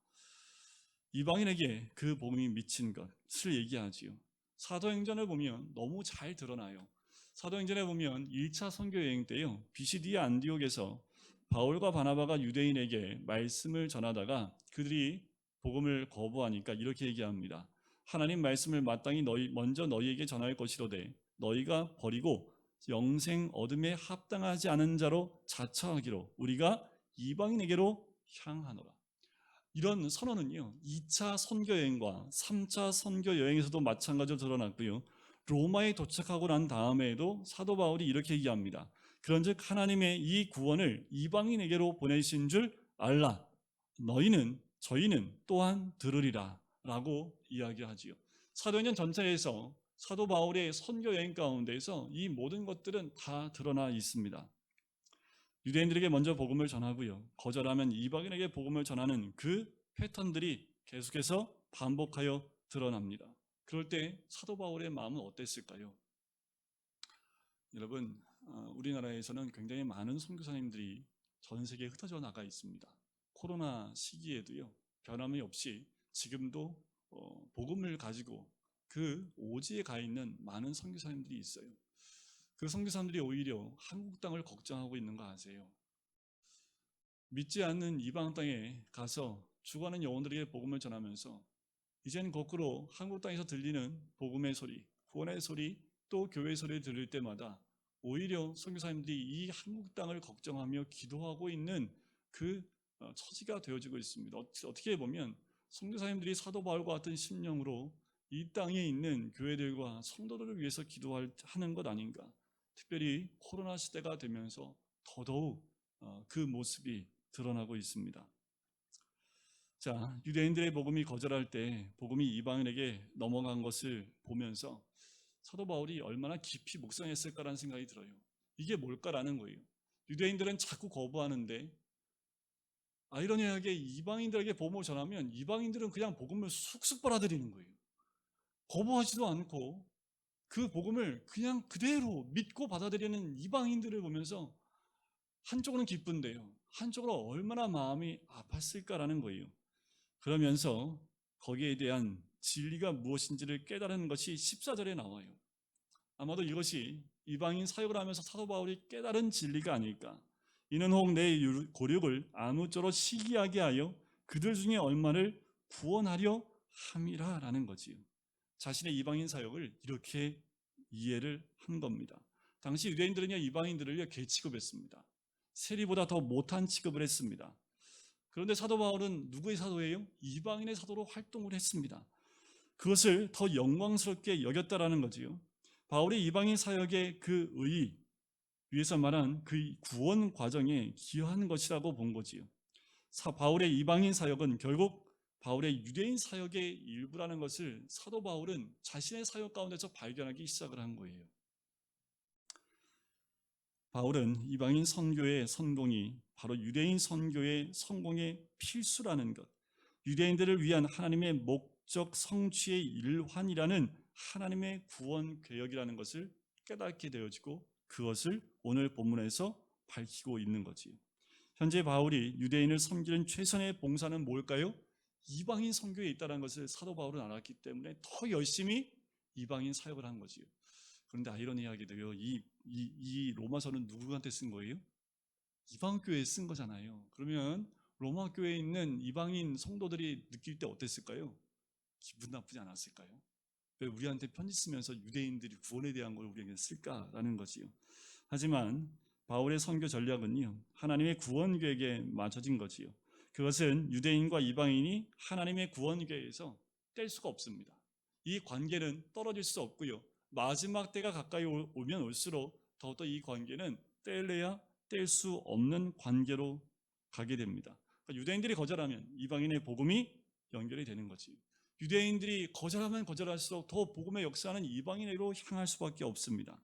이방인에게 그 복음이 미친 것을 얘기하지요. 사도행전을 보면 너무 잘 드러나요. 사도행전에 보면 1차 선교 여행 때요, 비시디아 안디옥에서 바울과 바나바가 유대인에게 말씀을 전하다가 그들이 복음을 거부하니까 이렇게 얘기합니다. 하나님 말씀을 마땅히 먼저 너희에게 전할 것이로되 너희가 버리고 영생 얻음에 합당하지 않은 자로 자처하기로 우리가 이방인에게로 향하노라. 이런 선언은요, 2차 선교여행과 3차 선교여행에서도 마찬가지로 드러났고요, 로마에 도착하고 난 다음에도 사도 바울이 이렇게 얘기합니다. 그런즉 하나님의 이 구원을 이방인에게로 보내신 줄 알라. 저희는 또한 들으리라 라고 이야기하지요. 사도행전 전체에서 사도 바울의 선교여행 가운데서 이 모든 것들은 다 드러나 있습니다. 유대인들에게 먼저 복음을 전하고요, 거절하면 이방인에게 복음을 전하는 그 패턴들이 계속해서 반복하여 드러납니다. 그럴 때 사도 바울의 마음은 어땠을까요? 여러분, 우리나라에서는 굉장히 많은 선교사님들이 전 세계에 흩어져 나가 있습니다. 코로나 시기에도요, 변함이 없이 지금도 복음을 가지고 그 오지에 가 있는 많은 선교사님들이 있어요. 그 선교 사람들이 오히려 한국 땅을 걱정하고 있는 거 아세요? 믿지 않는 이방 땅에 가서 죽어가는 영혼들에게 복음을 전하면서 이제는 거꾸로 한국 땅에서 들리는 복음의 소리, 구원의 소리, 또 교회의 소리를 들을 때마다 오히려 선교사님들이 이 한국 땅을 걱정하며 기도하고 있는 그 처지가 되어지고 있습니다. 어떻게 보면 선교사님들이 사도 바울과 같은 심령으로 이 땅에 있는 교회들과 성도들을 위해서 기도하는 것 아닌가. 특별히 코로나 시대가 되면서 더더욱 그 모습이 드러나고 있습니다. 자, 유대인들의 복음이 거절할 때 복음이 이방인에게 넘어간 것을 보면서 사도 바울이 얼마나 깊이 묵상했을까라는 생각이 들어요. 이게 뭘까라는 거예요. 유대인들은 자꾸 거부하는데 아이러니하게 이방인들에게 복음을 전하면 이방인들은 그냥 복음을 쑥쑥 빨아들이는 거예요. 거부하지도 않고 그 복음을 그냥 그대로 믿고 받아들이는 이방인들을 보면서 한쪽으로는 기쁜데요, 한쪽으로 얼마나 마음이 아팠을까라는 거예요. 그러면서 거기에 대한 진리가 무엇인지를 깨달은 것이 14절에 나와요. 아마도 이것이 이방인 사역을 하면서 사도 바울이 깨달은 진리가 아닐까. 이는 혹 내 고륙을 아무쪼록 시기하게 하여 그들 중에 얼마를 구원하려 함이라 라는 거지요. 자신의 이방인 사역을 이렇게 이해를 한 겁니다. 당시 유대인들은요, 이방인들을요 개 취급했습니다. 세리보다 더 못한 취급을 했습니다. 그런데 사도 바울은 누구의 사도예요? 이방인의 사도로 활동을 했습니다. 그것을 더 영광스럽게 여겼다라는 거지요. 바울의 이방인 사역의 그 의의, 위에서 말한 그 구원 과정에 기여한 것이라고 본 거지요. 바울의 이방인 사역은 결국 바울의 유대인 사역의 일부라는 것을 사도 바울은 자신의 사역 가운데서 발견하기 시작을 한 거예요. 바울은 이방인 선교의 성공이 바로 유대인 선교의 성공의 필수라는 것, 유대인들을 위한 하나님의 목적 성취의 일환이라는 하나님의 구원 계획이라는 것을 깨닫게 되어지고 그것을 오늘 본문에서 밝히고 있는 거지요. 현재 바울이 유대인을 섬기는 최선의 봉사는 뭘까요? 이방인 선교에 있다는 것을 사도 바울은 알았기 때문에 더 열심히 이방인 사역을 한 거지요. 그런데 아이러니하게도요, 이 로마서는 누구한테 쓴 거예요? 이방 교회에 쓴 거잖아요. 그러면 로마 교회에 있는 이방인 성도들이 느낄 때 어땠을까요? 기분 나쁘지 않았을까요? 왜 우리한테 편지 쓰면서 유대인들이 구원에 대한 걸 우리에게 쓸까라는 거지요. 하지만 바울의 선교 전략은요, 하나님의 구원 계획에 맞춰진 거지요. 그것은 유대인과 이방인이 하나님의 구원 계획에서 뗄 수가 없습니다. 이 관계는 떨어질 수 없고요, 마지막 때가 가까이 오면 올수록 더욱더 이 관계는 뗄래야 뗄 수 없는 관계로 가게 됩니다. 그러니까 유대인들이 거절하면 이방인의 복음이 연결이 되는 거지. 유대인들이 거절하면 거절할수록 더 복음의 역사는 이방인으로 향할 수밖에 없습니다.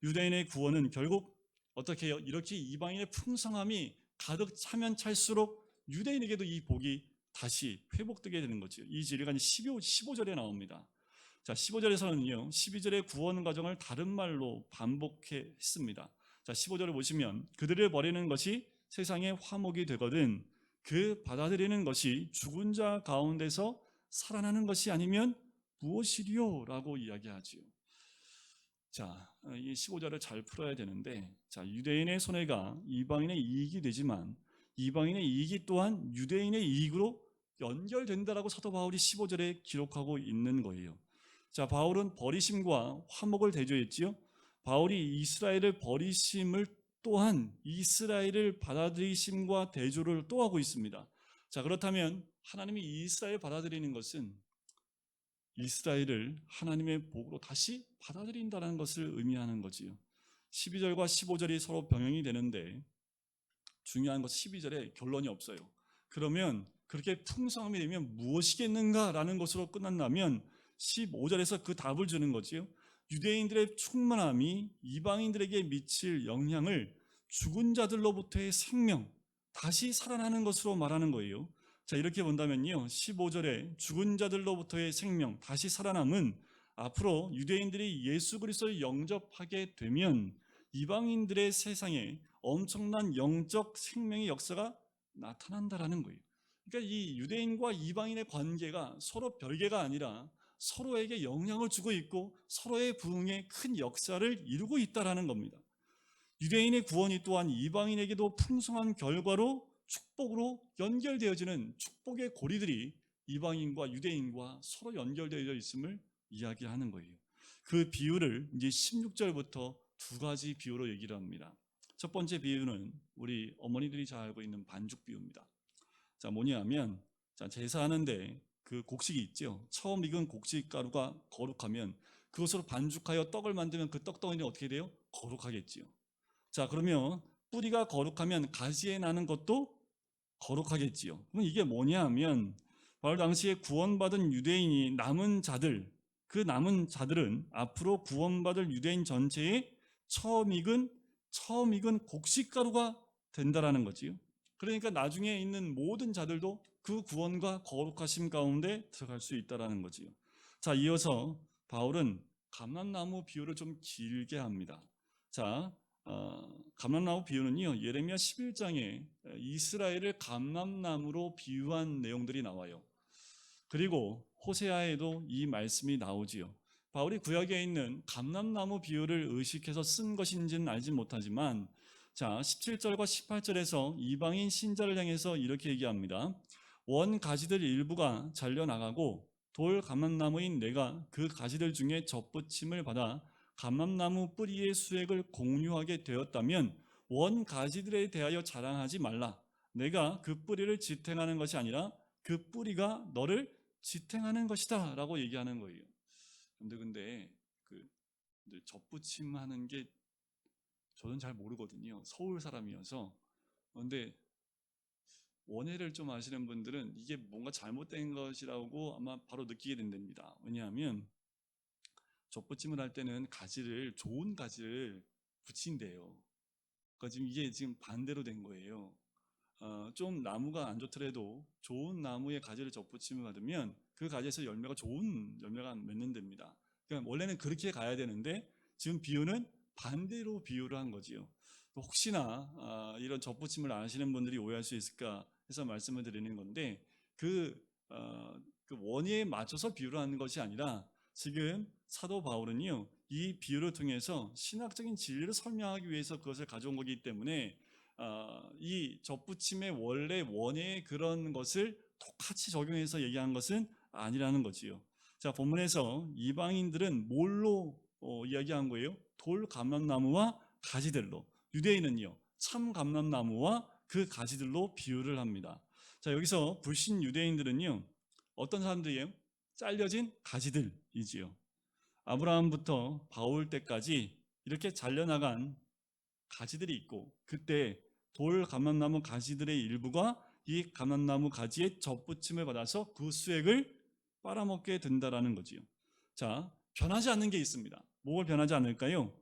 유대인의 구원은 결국 어떻게 해요? 이렇게 이방인의 풍성함이 가득 차면 찰수록 유대인에게도 이 복이 다시 회복되게 되는 거죠. 이 진리가 15절에 나옵니다. 자, 15절에서는요, 12절의 구원 과정을 다른 말로 반복했습니다. 자, 15절을 보시면 그들을 버리는 것이 세상의 화목이 되거든 그 받아들이는 것이 죽은 자 가운데서 살아나는 것이 아니면 무엇이리요? 라고 이야기하지요. 자, 이 15절을 잘 풀어야 되는데, 자, 유대인의 손해가 이방인의 이익이 되지만 이방인의 이익이 또한 유대인의 이익으로 연결된다라고 사도 바울이 15절에 기록하고 있는 거예요. 자, 바울은 버리심과 화목을 대조했지요. 바울이 이스라엘을 버리심을 또한 이스라엘을 받아들이심과 대조를 또 하고 있습니다. 자, 그렇다면 하나님이 이스라엘을 받아들이는 것은 이스라엘을 하나님의 복으로 다시 받아들인다는 것을 의미하는 거지요. 12절과 15절이 서로 병행이 되는데 중요한 것은 12절에 결론이 없어요. 그러면 그렇게 풍성함이 되면 무엇이겠는가라는 것으로 끝난다면 15절에서 그 답을 주는 거지요. 유대인들의 충만함이 이방인들에게 미칠 영향을 죽은 자들로부터의 생명, 다시 살아나는 것으로 말하는 거예요. 자, 이렇게 본다면요, 15절에 죽은 자들로부터의 생명, 다시 살아남은 앞으로 유대인들이 예수 그리스도를 영접하게 되면 이방인들의 세상에 엄청난 영적 생명의 역사가 나타난다라는 거예요. 그러니까 이 유대인과 이방인의 관계가 서로 별개가 아니라 서로에게 영향을 주고 있고 서로의 부흥에 큰 역사를 이루고 있다라는 겁니다. 유대인의 구원이 또한 이방인에게도 풍성한 결과로 축복으로 연결되어지는 축복의 고리들이 이방인과 유대인과 서로 연결되어 있음을 이야기하는 거예요. 그 비유를 이제 16절부터 두 가지 비유로 얘기를 합니다. 첫 번째 비유는 우리 어머니들이 잘 알고 있는 반죽 비유입니다. 자, 뭐냐면 제사하는데 그 곡식이 있죠. 처음 익은 곡식 가루가 거룩하면 그것으로 반죽하여 떡을 만들면 그 떡덩이는 어떻게 돼요? 거룩하겠지요. 자, 그러면 뿌리가 거룩하면 가지에 나는 것도 거룩하겠지요. 그럼 이게 뭐냐 하면 바로 당시에 구원받은 유대인이 남은 자들, 그 남은 자들은 앞으로 구원받을 유대인 전체의 처음 익은 곡식가루가 된다라는 거지요. 그러니까 나중에 있는 모든 자들도 그 구원과 거룩하심 가운데 들어갈 수 있다라는 거지요. 자, 이어서 바울은 감람나무 비유를 좀 길게 합니다. 자, 감람나무 비유는요, 예레미야 11장에 이스라엘을 감람나무로 비유한 내용들이 나와요. 그리고 호세아에도 이 말씀이 나오지요. 바울이 구약에 있는 감람나무 비유를 의식해서 쓴 것인지는 알지 못하지만, 자, 17절과 18절에서 이방인 신자를 향해서 이렇게 얘기합니다. 원 가지들 일부가 잘려나가고 돌 감람나무인 내가 그 가지들 중에 접붙임을 받아 감람나무 뿌리의 수액을 공유하게 되었다면 원 가지들에 대하여 자랑하지 말라. 내가 그 뿌리를 지탱하는 것이 아니라 그 뿌리가 너를 지탱하는 것이다 라고 얘기하는 거예요. 근데 그 접붙임하는 게 저는 잘 모르거든요. 서울 사람이어서. 근데 원해를 좀 아시는 분들은 이게 뭔가 잘못된 것이라고 아마 바로 느끼게 된답니다. 왜냐하면 접붙임을 할 때는 좋은 가지를 붙인대요. 그러니까 지금 이게 지금 반대로 된 거예요. 좀 나무가 안 좋더라도 좋은 나무의 가지를 접붙임을 받으면 그 가지에서 좋은 열매가 맺는답니다. 그러니까 원래는 그렇게 가야 되는데 지금 비유는 반대로 비유를 한 거지요. 혹시나 이런 접붙임을 안 하시는 분들이 오해할 수 있을까 해서 말씀을 드리는 건데 그 원의에 맞춰서 비유를 하는 것이 아니라 지금 사도 바울은요, 이 비유를 통해서 신학적인 진리를 설명하기 위해서 그것을 가져온 거기 때문에 이 접붙임의 원래 원의 그런 것을 똑같이 적용해서 얘기한 것은 아니라는 거지요. 자, 본문에서 이방인들은 뭘로 이야기한 거예요? 돌 감람나무와 가지들로, 유대인은요 참 감람나무와 그 가지들로 비유를 합니다. 자, 여기서 불신 유대인들은요 어떤 사람들이에요? 잘려진 가지들이지요. 아브라함부터 바울 때까지 이렇게 잘려나간 가지들이 있고, 그때 돌 감람나무 가지들의 일부가 이 감람나무 가지에 접붙임을 받아서 그 수액을 빨아먹게 된다라는 거지요. 자, 변하지 않는 게 있습니다. 뭘 변하지 않을까요?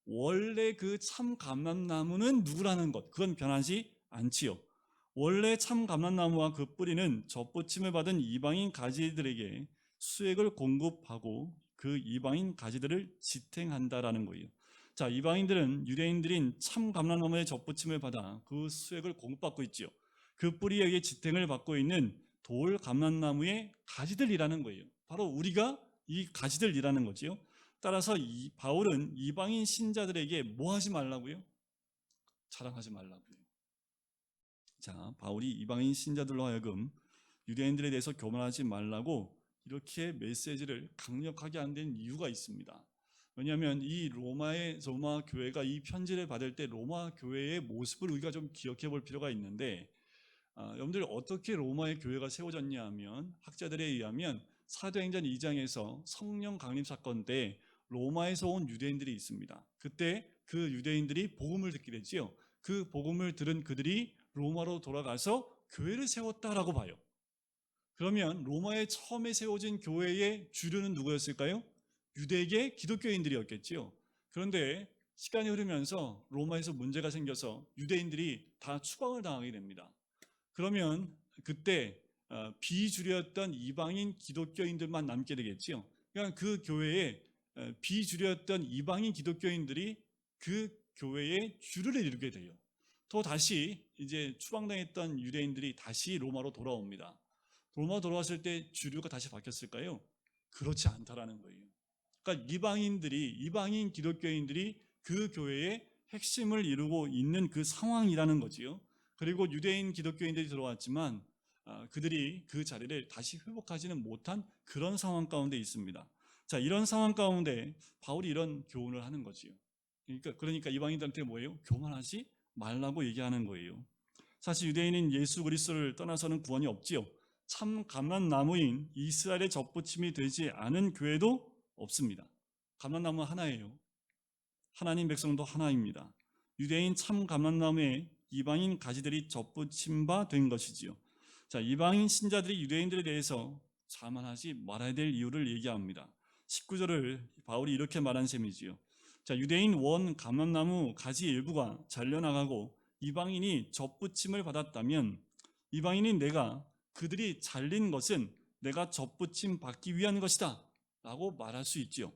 원래 그 참 감람나무는 누구라는 것, 그건 변하지 않지요. 원래 참 감람나무와 그 뿌리는 접붙임을 받은 이방인 가지들에게 수액을 공급하고 그 이방인 가지들을 지탱한다라는 거예요. 자, 이방인들은 유대인들인 참 감람나무의 접붙임을 받아 그 수액을 공급받고 있지요. 그 뿌리에게 지탱을 받고 있는 돌 감람나무의 가지들이라는 거예요. 바로 우리가 이 가지들이라는 거지요. 따라서 바울은 이방인 신자들에게 뭐 하지 말라고요? 자랑하지 말라고요. 자, 바울이 이방인 신자들로 하여금 유대인들에 대해서 교만하지 말라고 이렇게 메시지를 강력하게 한 데는 이유가 있습니다. 왜냐하면 이 로마 교회가 이 편지를 받을 때 로마 교회의 모습을 우리가 좀 기억해 볼 필요가 있는데, 여러분들 어떻게 로마의 교회가 세워졌냐 하면 학자들에 의하면 사도행전 2장에서 성령 강림 사건 때 로마에서 온 유대인들이 있습니다. 그때 그 유대인들이 복음을 듣게 되지요. 그 복음을 들은 그들이 로마로 돌아가서 교회를 세웠다라고 봐요. 그러면 로마에 처음에 세워진 교회의 주류는 누구였을까요? 유대계 기독교인들이었겠지요. 그런데 시간이 흐르면서 로마에서 문제가 생겨서 유대인들이 다 추방을 당하게 됩니다. 그러면 그때 비주류였던 이방인 기독교인들만 남게 되겠지요. 그러니까 그 교회에 비주류였던 이방인 기독교인들이 그 교회의 주류를 이루게 돼요. 또 다시 이제 추방당했던 유대인들이 다시 로마로 돌아옵니다. 로마 돌아왔을 때 주류가 다시 바뀌었을까요? 그렇지 않다라는 거예요. 그러니까 이방인 기독교인들이 그 교회의 핵심을 이루고 있는 그 상황이라는 거지요. 그리고 유대인 기독교인들이 들어왔지만 그들이 그 자리를 다시 회복하지는 못한 그런 상황 가운데 있습니다. 자, 이런 상황 가운데 바울이 이런 교훈을 하는 거지요. 그러니까 이방인들한테 뭐예요? 교만하지 말라고 얘기하는 거예요. 사실 유대인인 예수 그리스도를 떠나서는 구원이 없지요. 참 감람나무인 이스라엘의 접붙임이 되지 않은 교회도 없습니다. 감람나무 하나예요. 하나님 백성도 하나입니다. 유대인 참 감람나무에 이방인 가지들이 접붙임 바 된 것이지요. 자, 이방인 신자들이 유대인들에 대해서 자만하지 말아야 될 이유를 얘기합니다. 19절을 바울이 이렇게 말한 셈이지요. 자, 유대인 원 감람나무 가지 일부가 잘려나가고 이방인이 접붙임을 받았다면 이방인인 내가 그들이 잘린 것은 내가 접붙임 받기 위한 것이다 라고 말할 수 있지요.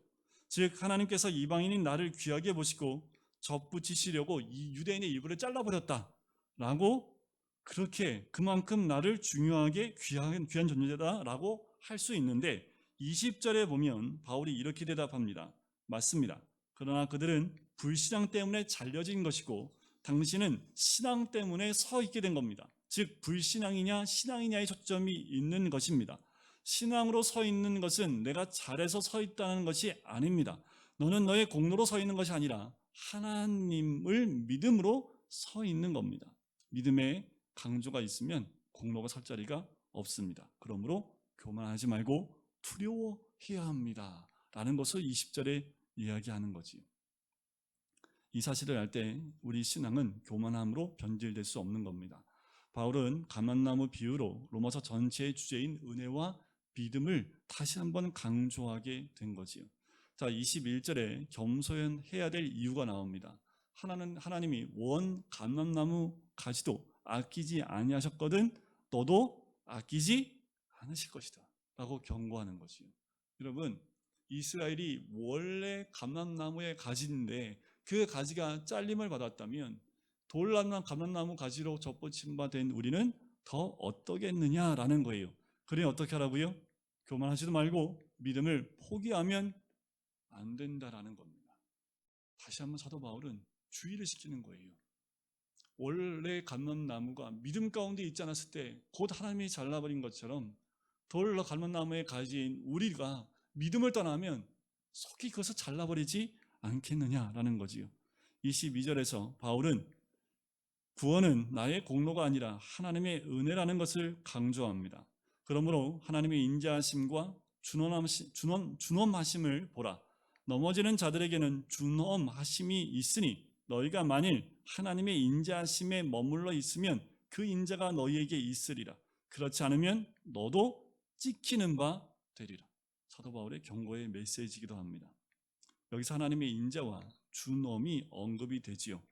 즉 하나님께서 이방인인 나를 귀하게 보시고 접붙이시려고 이 유대인의 일부를 잘라버렸다 라고 그렇게 그만큼 나를 중요하게 귀한 존재다라고 할 수 있는데 20절에 보면 바울이 이렇게 대답합니다. 맞습니다. 그러나 그들은 불신앙 때문에 잘려진 것이고 당신은 신앙 때문에 서 있게 된 겁니다. 즉 불신앙이냐 신앙이냐의 초점이 있는 것입니다. 신앙으로 서 있는 것은 내가 잘해서 서 있다는 것이 아닙니다. 너는 너의 공로로 서 있는 것이 아니라 하나님을 믿음으로 서 있는 겁니다. 믿음에 강조가 있으면 공로가 설 자리가 없습니다. 그러므로 교만하지 말고 두려워해야 합니다 라는 것을 20절에 이야기하는 거지요. 이 사실을 알 때 우리 신앙은 교만함으로 변질될 수 없는 겁니다. 바울은 감람나무 비유로 로마서 전체의 주제인 은혜와 믿음을 다시 한번 강조하게 된 거지요. 자, 21절에 겸손해야 될 이유가 나옵니다. 하나님이 원 감람나무 가지도 아끼지 아니하셨거든 너도 아끼지 않으실 것이다 라고 경고하는 거지요. 여러분, 이스라엘이 원래 감람나무의 가지인데 그 가지가 잘림을 받았다면 돌란난 감람나무 가지로 접붙임 바 된 우리는 더 어떠겠느냐라는 거예요. 그러니 어떻게 하라고요? 교만하지도 말고 믿음을 포기하면 안 된다라는 겁니다. 다시 한번 사도 바울은 주의를 시키는 거예요. 원래 감람나무가 믿음 가운데 있지 않았을 때 곧 하나님이 잘라버린 것처럼 돌로 감람나무의 가지인 우리가 믿음을 떠나면 속히 그것을 잘라버리지 않겠느냐라는 거지요. 22절에서 바울은 구원은 나의 공로가 아니라 하나님의 은혜라는 것을 강조합니다. 그러므로 하나님의 인자하심과 준엄하심을 보라. 넘어지는 자들에게는 준엄하심이 있으니 너희가 만일 하나님의 인자하심에 머물러 있으면 그 인자가 너희에게 있으리라. 그렇지 않으면 너도 찍히는 바 되리라. 사도 바울의 경고의 메시지이기도 합니다. 여기서 하나님의 인자와 준엄이 언급이 되지요.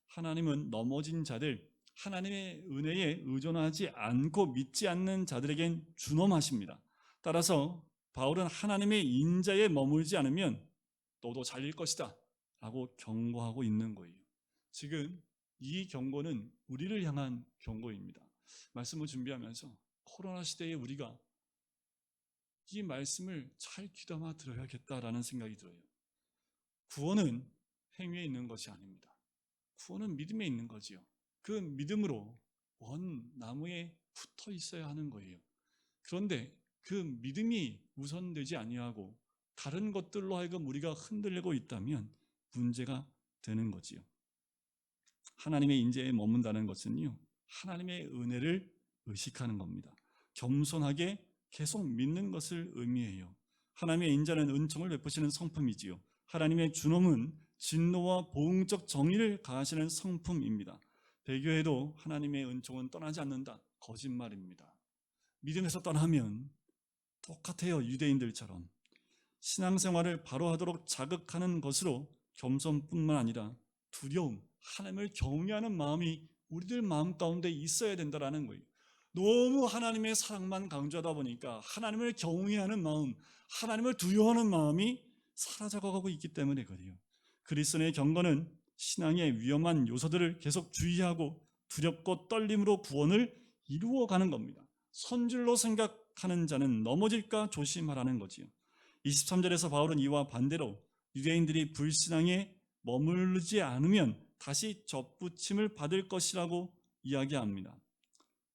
하나님은 넘어진 자들, 하나님의 은혜에 의존하지 않고 믿지 않는 자들에겐 준엄하십니다. 따라서 바울은 하나님의 인자에 머물지 않으면 너도 잘릴 것이다 라고 경고하고 있는 거예요. 지금 이 경고는 우리를 향한 경고입니다. 말씀을 준비하면서 코로나 시대에 우리가 이 말씀을 잘 귀담아 들어야겠다라는 생각이 들어요. 구원은 행위에 있는 것이 아닙니다. 구원은 믿음에 있는 거지요. 그 믿음으로 원 나무에 붙어 있어야 하는 거예요. 그런데 그 믿음이 우선되지 아니하고 다른 것들로 하여금 우리가 흔들리고 있다면 문제가 되는 거지요. 하나님의 인자에 머문다는 것은요, 하나님의 은혜를 의식하는 겁니다. 겸손하게 계속 믿는 것을 의미해요. 하나님의 인자는 은총을 베푸시는 성품이지요. 하나님의 준엄은 진노와 보응적 정의를 가하시는 성품입니다. 배교해도 하나님의 은총은 떠나지 않는다. 거짓말입니다. 믿음에서 떠나면 똑같아요. 유대인들처럼 신앙생활을 바로 하도록 자극하는 것으로 겸손뿐만 아니라 두려움, 하나님을 경외하는 마음이 우리들 마음 가운데 있어야 된다는 거예요. 너무 하나님의 사랑만 강조하다 보니까 하나님을 경외하는 마음, 하나님을 두려워하는 마음이 사라져가고 있기 때문에 그래요. 그리스도의 경건은 신앙의 위험한 요소들을 계속 주의하고 두렵고 떨림으로 구원을 이루어가는 겁니다. 선줄로 생각하는 자는 넘어질까 조심하라는 거지요. 23절에서 바울은 이와 반대로 유대인들이 불신앙에 머무르지 않으면 다시 접붙임을 받을 것이라고 이야기합니다.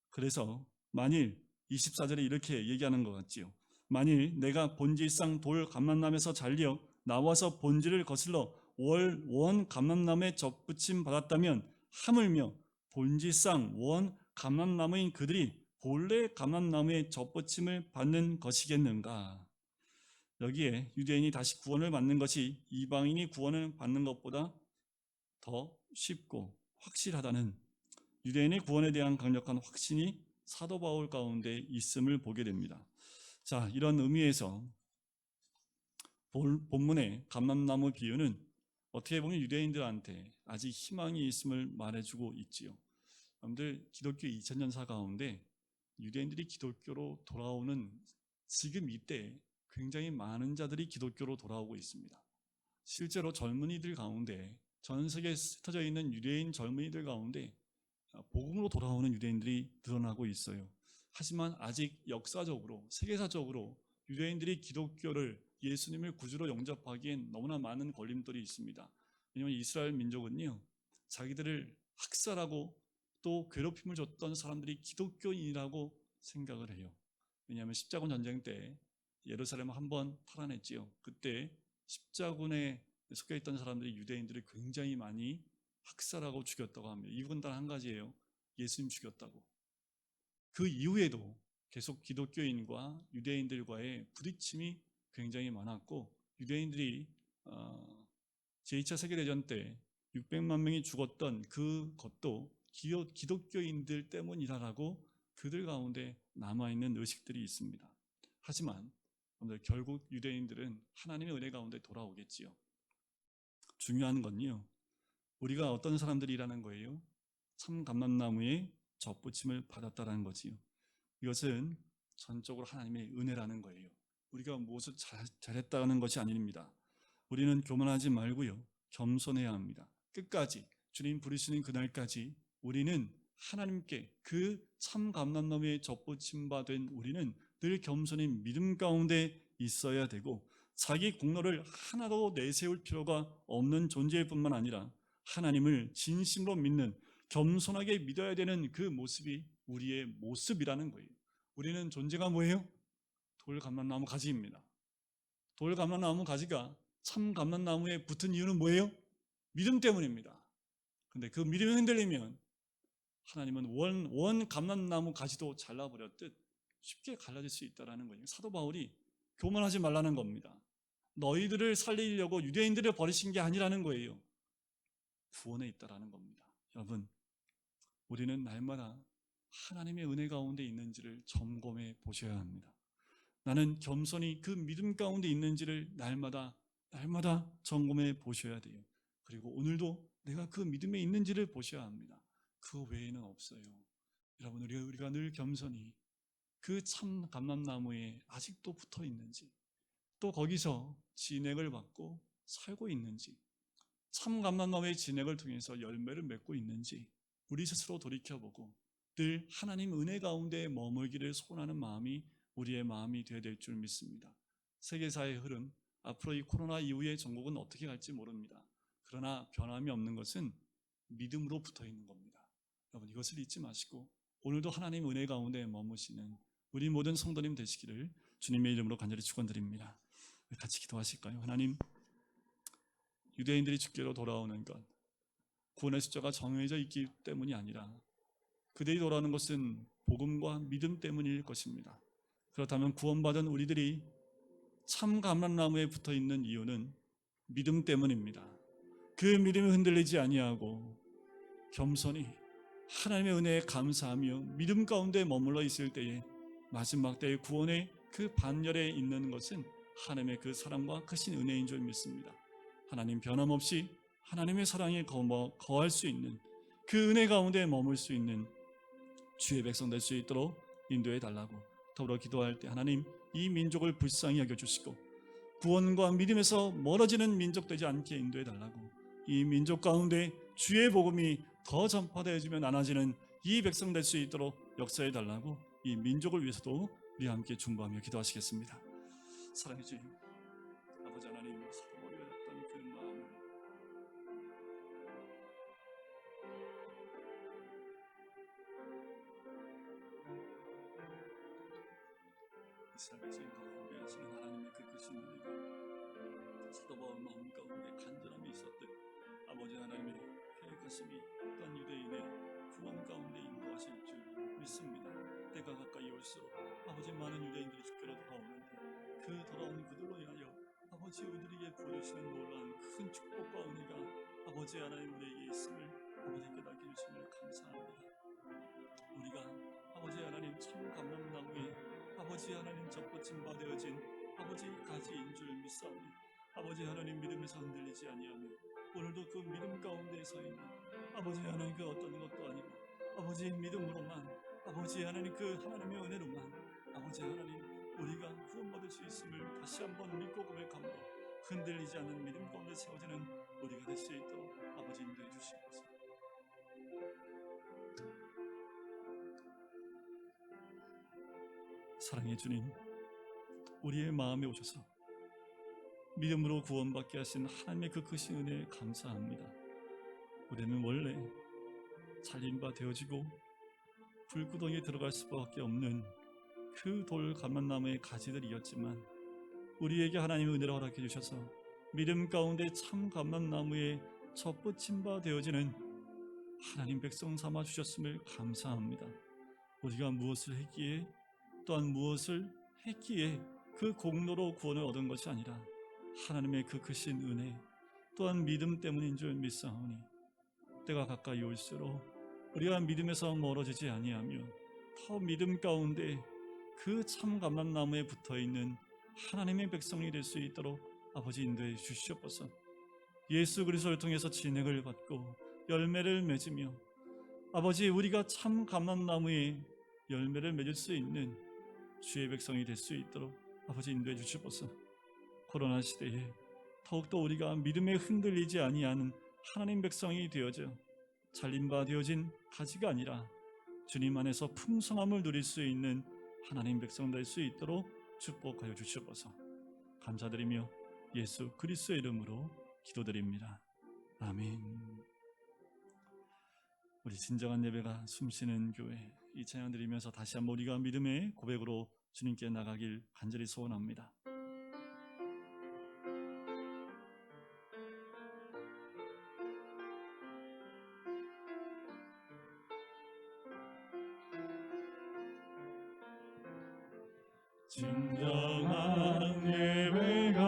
그래서 만일 24절에 이렇게 얘기하는 것 같지요. 만일 내가 본질상 돌 감람나무에서 잘려 나와서 본질을 거슬러 원 감람나무에 접붙임 받았다면 하물며 본질상 원 감람나무인 그들이 본래 감람나무에 접붙임을 받는 것이겠는가. 여기에 유대인이 다시 구원을 받는 것이 이방인이 구원을 받는 것보다 더 쉽고 확실하다는 유대인의 구원에 대한 강력한 확신이 사도 바울 가운데 있음을 보게 됩니다. 자, 이런 의미에서 본문의 감람나무 비유는 어떻게 보면 유대인들한테 아직 희망이 있음을 말해주고 있지요. 여러분들 기독교 2000년사 가운데 유대인들이 기독교로 돌아오는 지금 이때 굉장히 많은 자들이 기독교로 돌아오고 있습니다. 실제로 젊은이들 가운데 전 세계에 흩어져 있는 유대인 젊은이들 가운데 복음으로 돌아오는 유대인들이 늘어나고 있어요. 하지만 아직 역사적으로 세계사적으로 유대인들이 기독교를 예수님을 구주로 영접하기엔 너무나 많은 걸림돌이 있습니다. 왜냐하면 이스라엘 민족은요 자기들을 학살하고 또 괴롭힘을 줬던 사람들이 기독교인이라고 생각을 해요. 왜냐하면 십자군 전쟁 때 예루살렘을 한번 탈환했지요. 그때 십자군에 속해 있던 사람들이 유대인들을 굉장히 많이 학살하고 죽였다고 합니다. 이유는 단 한 가지예요. 예수님 죽였다고. 그 이후에도 계속 기독교인과 유대인들과의 부딪힘이 굉장히 많았고 유대인들이 제2차 세계대전 때 600만 명이 죽었던 그것도 기독교인들 때문이라고 그들 가운데 남아있는 의식들이 있습니다. 하지만 결국 유대인들은 하나님의 은혜 가운데 돌아오겠지요. 중요한 건요, 우리가 어떤 사람들이라는 거예요? 참 감람나무에 접붙임을 받았다라는 거지요. 이것은 전적으로 하나님의 은혜라는 거예요. 우리가 무엇을 잘했다는 것이 아닙니다. 우리는 교만하지 말고요, 겸손해야 합니다. 끝까지 주님 부르시는 그날까지 우리는 하나님께 그 참 감람나무에 접붙임 받은 우리는 늘 겸손히 믿음 가운데 있어야 되고 자기 공로를 하나도 내세울 필요가 없는 존재일 뿐만 아니라 하나님을 진심으로 믿는 겸손하게 믿어야 되는 그 모습이 우리의 모습이라는 거예요. 우리는 존재가 뭐예요? 돌 감람나무 가지입니다. 돌 감람나무 가지가 참 감람나무에 붙은 이유는 뭐예요? 믿음 때문입니다. 근데 그 믿음이 흔들리면 하나님은 원 감람나무 가지도 잘라버렸듯 쉽게 갈라질 수 있다는 거예요. 사도 바울이 교만하지 말라는 겁니다. 너희들을 살리려고 유대인들을 버리신 게 아니라는 거예요. 구원에 있다라는 겁니다. 여러분, 우리는 날마다 하나님의 은혜 가운데 있는지를 점검해 보셔야 합니다. 나는 겸손히 그 믿음 가운데 있는지를 날마다 점검해 보셔야 돼요. 그리고 오늘도 내가 그 믿음에 있는지를 보셔야 합니다. 그 외에는 없어요. 여러분, 우리가 늘 겸손히 그 참 감람나무에 아직도 붙어 있는지, 또 거기서 진액을 받고 살고 있는지, 참 감람나무의 진액을 통해서 열매를 맺고 있는지 우리 스스로 돌이켜보고 늘 하나님 은혜 가운데 머물기를 소원하는 마음이 우리의 마음이 되어야 될 줄 믿습니다. 세계사의 흐름, 앞으로 이 코로나 이후에 전국은 어떻게 갈지 모릅니다. 그러나 변함이 없는 것은 믿음으로 붙어 있는 겁니다. 여러분, 이것을 잊지 마시고 오늘도 하나님 은혜 가운데 머무시는 우리 모든 성도님 되시기를 주님의 이름으로 간절히 축원드립니다. 같이 기도하실까요? 하나님, 유대인들이 주께로 돌아오는 것, 구원의 숫자가 정해져 있기 때문이 아니라 그들이 돌아오는 것은 복음과 믿음 때문일 것입니다. 그렇다면 구원받은 우리들이 참 감람나무에 붙어 있는 이유는 믿음 때문입니다. 그 믿음이 흔들리지 아니하고 겸손히 하나님의 은혜에 감사하며 믿음 가운데 머물러 있을 때에 마지막 때의 구원의 그 반열에 있는 것은 하나님의 그 사랑과 크신 은혜인 줄 믿습니다. 하나님, 변함없이 하나님의 사랑에 거할 수 있는 그 은혜 가운데 머물 수 있는 주의 백성 될 수 있도록 인도해 달라고 더불어 기도할 때 하나님, 이 민족을 불쌍히 여겨주시고 구원과 믿음에서 멀어지는 민족 되지 않게 인도해 달라고, 이 민족 가운데 주의 복음이 더 전파되어지며 나눠지는 이 백성 될 수 있도록 역사해 달라고 이 민족을 위해서도 우리 함께 중보하며 기도하시겠습니다. 사랑해 주님, 삶에서 인도하게 하시는 하나님의 그 크신 은혜가 사도 바울 마음 가운데 간절함이 있었듯 아버지 하나님의 계획하심이 또한 유대인의 구원 가운데 인도하실 줄 믿습니다. 때가 가까이 올수록 아버지 많은 유대인들이 주께로 돌아오는데 그 돌아오는 그들로 인하여 아버지 우리에게 부어주시는 놀라운 큰 축복과 은혜가 아버지 하나님 우리에게 있음을 아버지 깨닫게 해주심을 감사합니다. 우리가 아버지 하나님 참 감람나무에 아버지 하나님 접붙임 바 되어진 아버지 가지인 줄 믿사오니 아버지 하나님 믿음에서 흔들리지 아니하며 오늘도 그 믿음 가운데 서 있는 아버지 하나님 그 어떤 것도 아니고 아버지 믿음으로만 아버지 하나님 그 하나님의 은혜로만 아버지 하나님 우리가 구원받을 수 있음을 다시 한번 믿고 고백함으로 흔들리지 않는 믿음 가운데 세워지는 우리가 될 수 있도록 아버지 인도해 주시옵소서. 사랑의 주님, 우리의 마음에 오셔서 믿음으로 구원받게 하신 하나님의 그 크신 은혜에 감사합니다. 우리는 원래 잘림바 되어지고 불구덩이에 들어갈 수밖에 없는 그 돌 감람나무의 가지들이었지만 우리에게 하나님의 은혜를 허락해 주셔서 믿음 가운데 참 감람나무에 접붙임 바 되어지는 하나님 백성 삼아 주셨음을 감사합니다. 우리가 무엇을 했기에 또한 무엇을 했기에 그 공로로 구원을 얻은 것이 아니라 하나님의 그 크신 은혜 또한 믿음 때문인 줄 믿사오니 때가 가까이 올수록 우리가 믿음에서 멀어지지 아니하며 더 믿음 가운데 그 참 감람나무에 붙어있는 하나님의 백성이 될 수 있도록 아버지 인도해 주시옵소서. 예수 그리스도를 통해서 진행을 받고 열매를 맺으며 아버지 우리가 참 감람나무에 열매를 맺을 수 있는 주의 백성이 될 수 있도록 아버지 인도해 주시옵소서. 코로나 시대에 더욱더 우리가 믿음에 흔들리지 아니하는 하나님 백성이 되어져 잘림바 되어진 가지가 아니라 주님 안에서 풍성함을 누릴 수 있는 하나님 백성 될 수 있도록 축복하여 주시옵소서. 감사드리며 예수 그리스도의 이름으로 기도드립니다. 아멘. 우리 진정한 예배가 숨쉬는 교회 이 찬양 드리면서 다시 한번 우리가 믿음의 고백으로 주님께 나가길 간절히 소원합니다. 진정한 예배가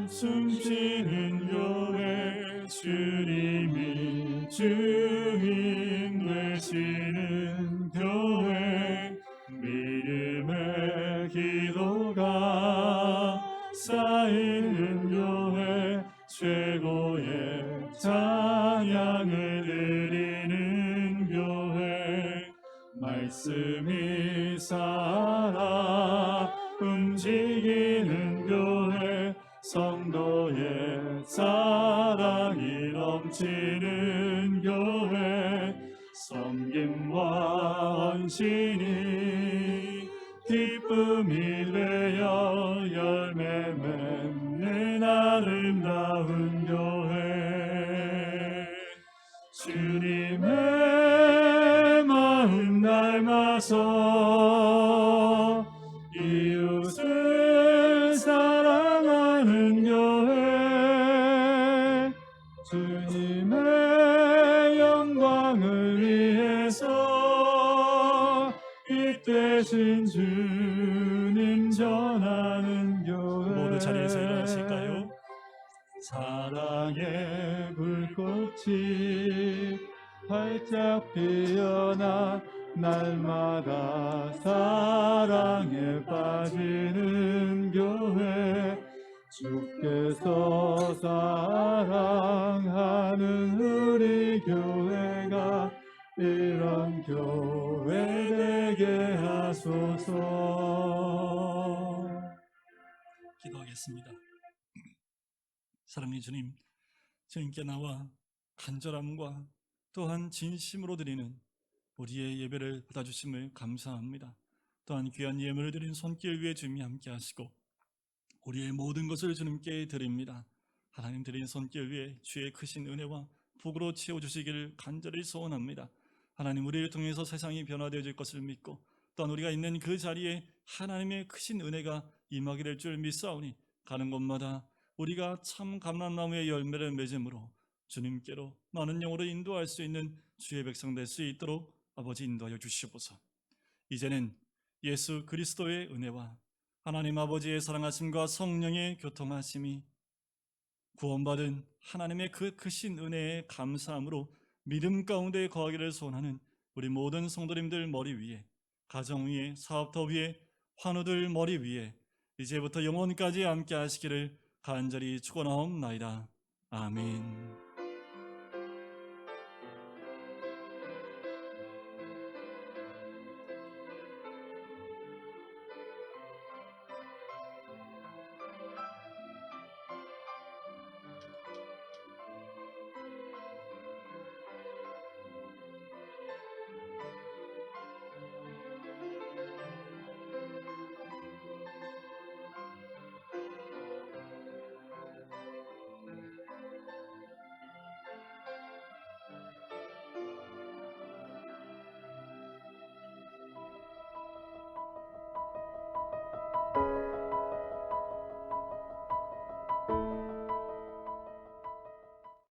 숨쉬는 교회 주님이 주인 되시는 교회 믿음의 기도가 쌓이는 교회 최고의 찬양을 드리는 교회 말씀이 살아 움직이는 교회 성도의 사랑이 넘치는 교회 섬김과 헌신이 기쁨이 되어 열매 맺는 아름다운 교회 주님의 마음 닮아서 이웃을 사랑하는 교회 주님의 영광을 위해서 이 되신 주님 전하는 교회 모두 자리에서 일어나실까요? 사랑의 불꽃이 활짝 피어나 날마다 사랑에 빠지는 교회 주께서 사랑하는 우리 교회가 이런 교회 되게 하소서. 기도하겠습니다. 사랑의 주님, 주님께 나와 간절함과 또한 진심으로 드리는 우리의 예배를 받아주심을 감사합니다. 또한 귀한 예물을 드린 손길 위에 주님이 함께 하시고 우리의 모든 것을 주님께 드립니다. 하나님 드린 손길 위에 주의 크신 은혜와 복으로 채워주시기를 간절히 소원합니다. 하나님 우리를 통해서 세상이 변화되어질 것을 믿고 또한 우리가 있는 그 자리에 하나님의 크신 은혜가 임하게 될 줄 믿사오니 가는 곳마다 우리가 참 감람나무의 열매를 맺음으로 주님께로 많은 영으로 인도할 수 있는 주의 백성 될 수 있도록 아버지 인도하여 주시옵소서. 이제는 예수 그리스도의 은혜와 하나님 아버지의 사랑하심과 성령의 교통하심이 구원받은 하나님의 그 크신 은혜에 감사함으로 믿음 가운데 거하기를 소원하는 우리 모든 성도님들 머리 위에, 가정 위에, 사업터 위에, 환우들 머리 위에 이제부터 영원까지 함께 하시기를 간절히 축원하옵나이다. 아멘.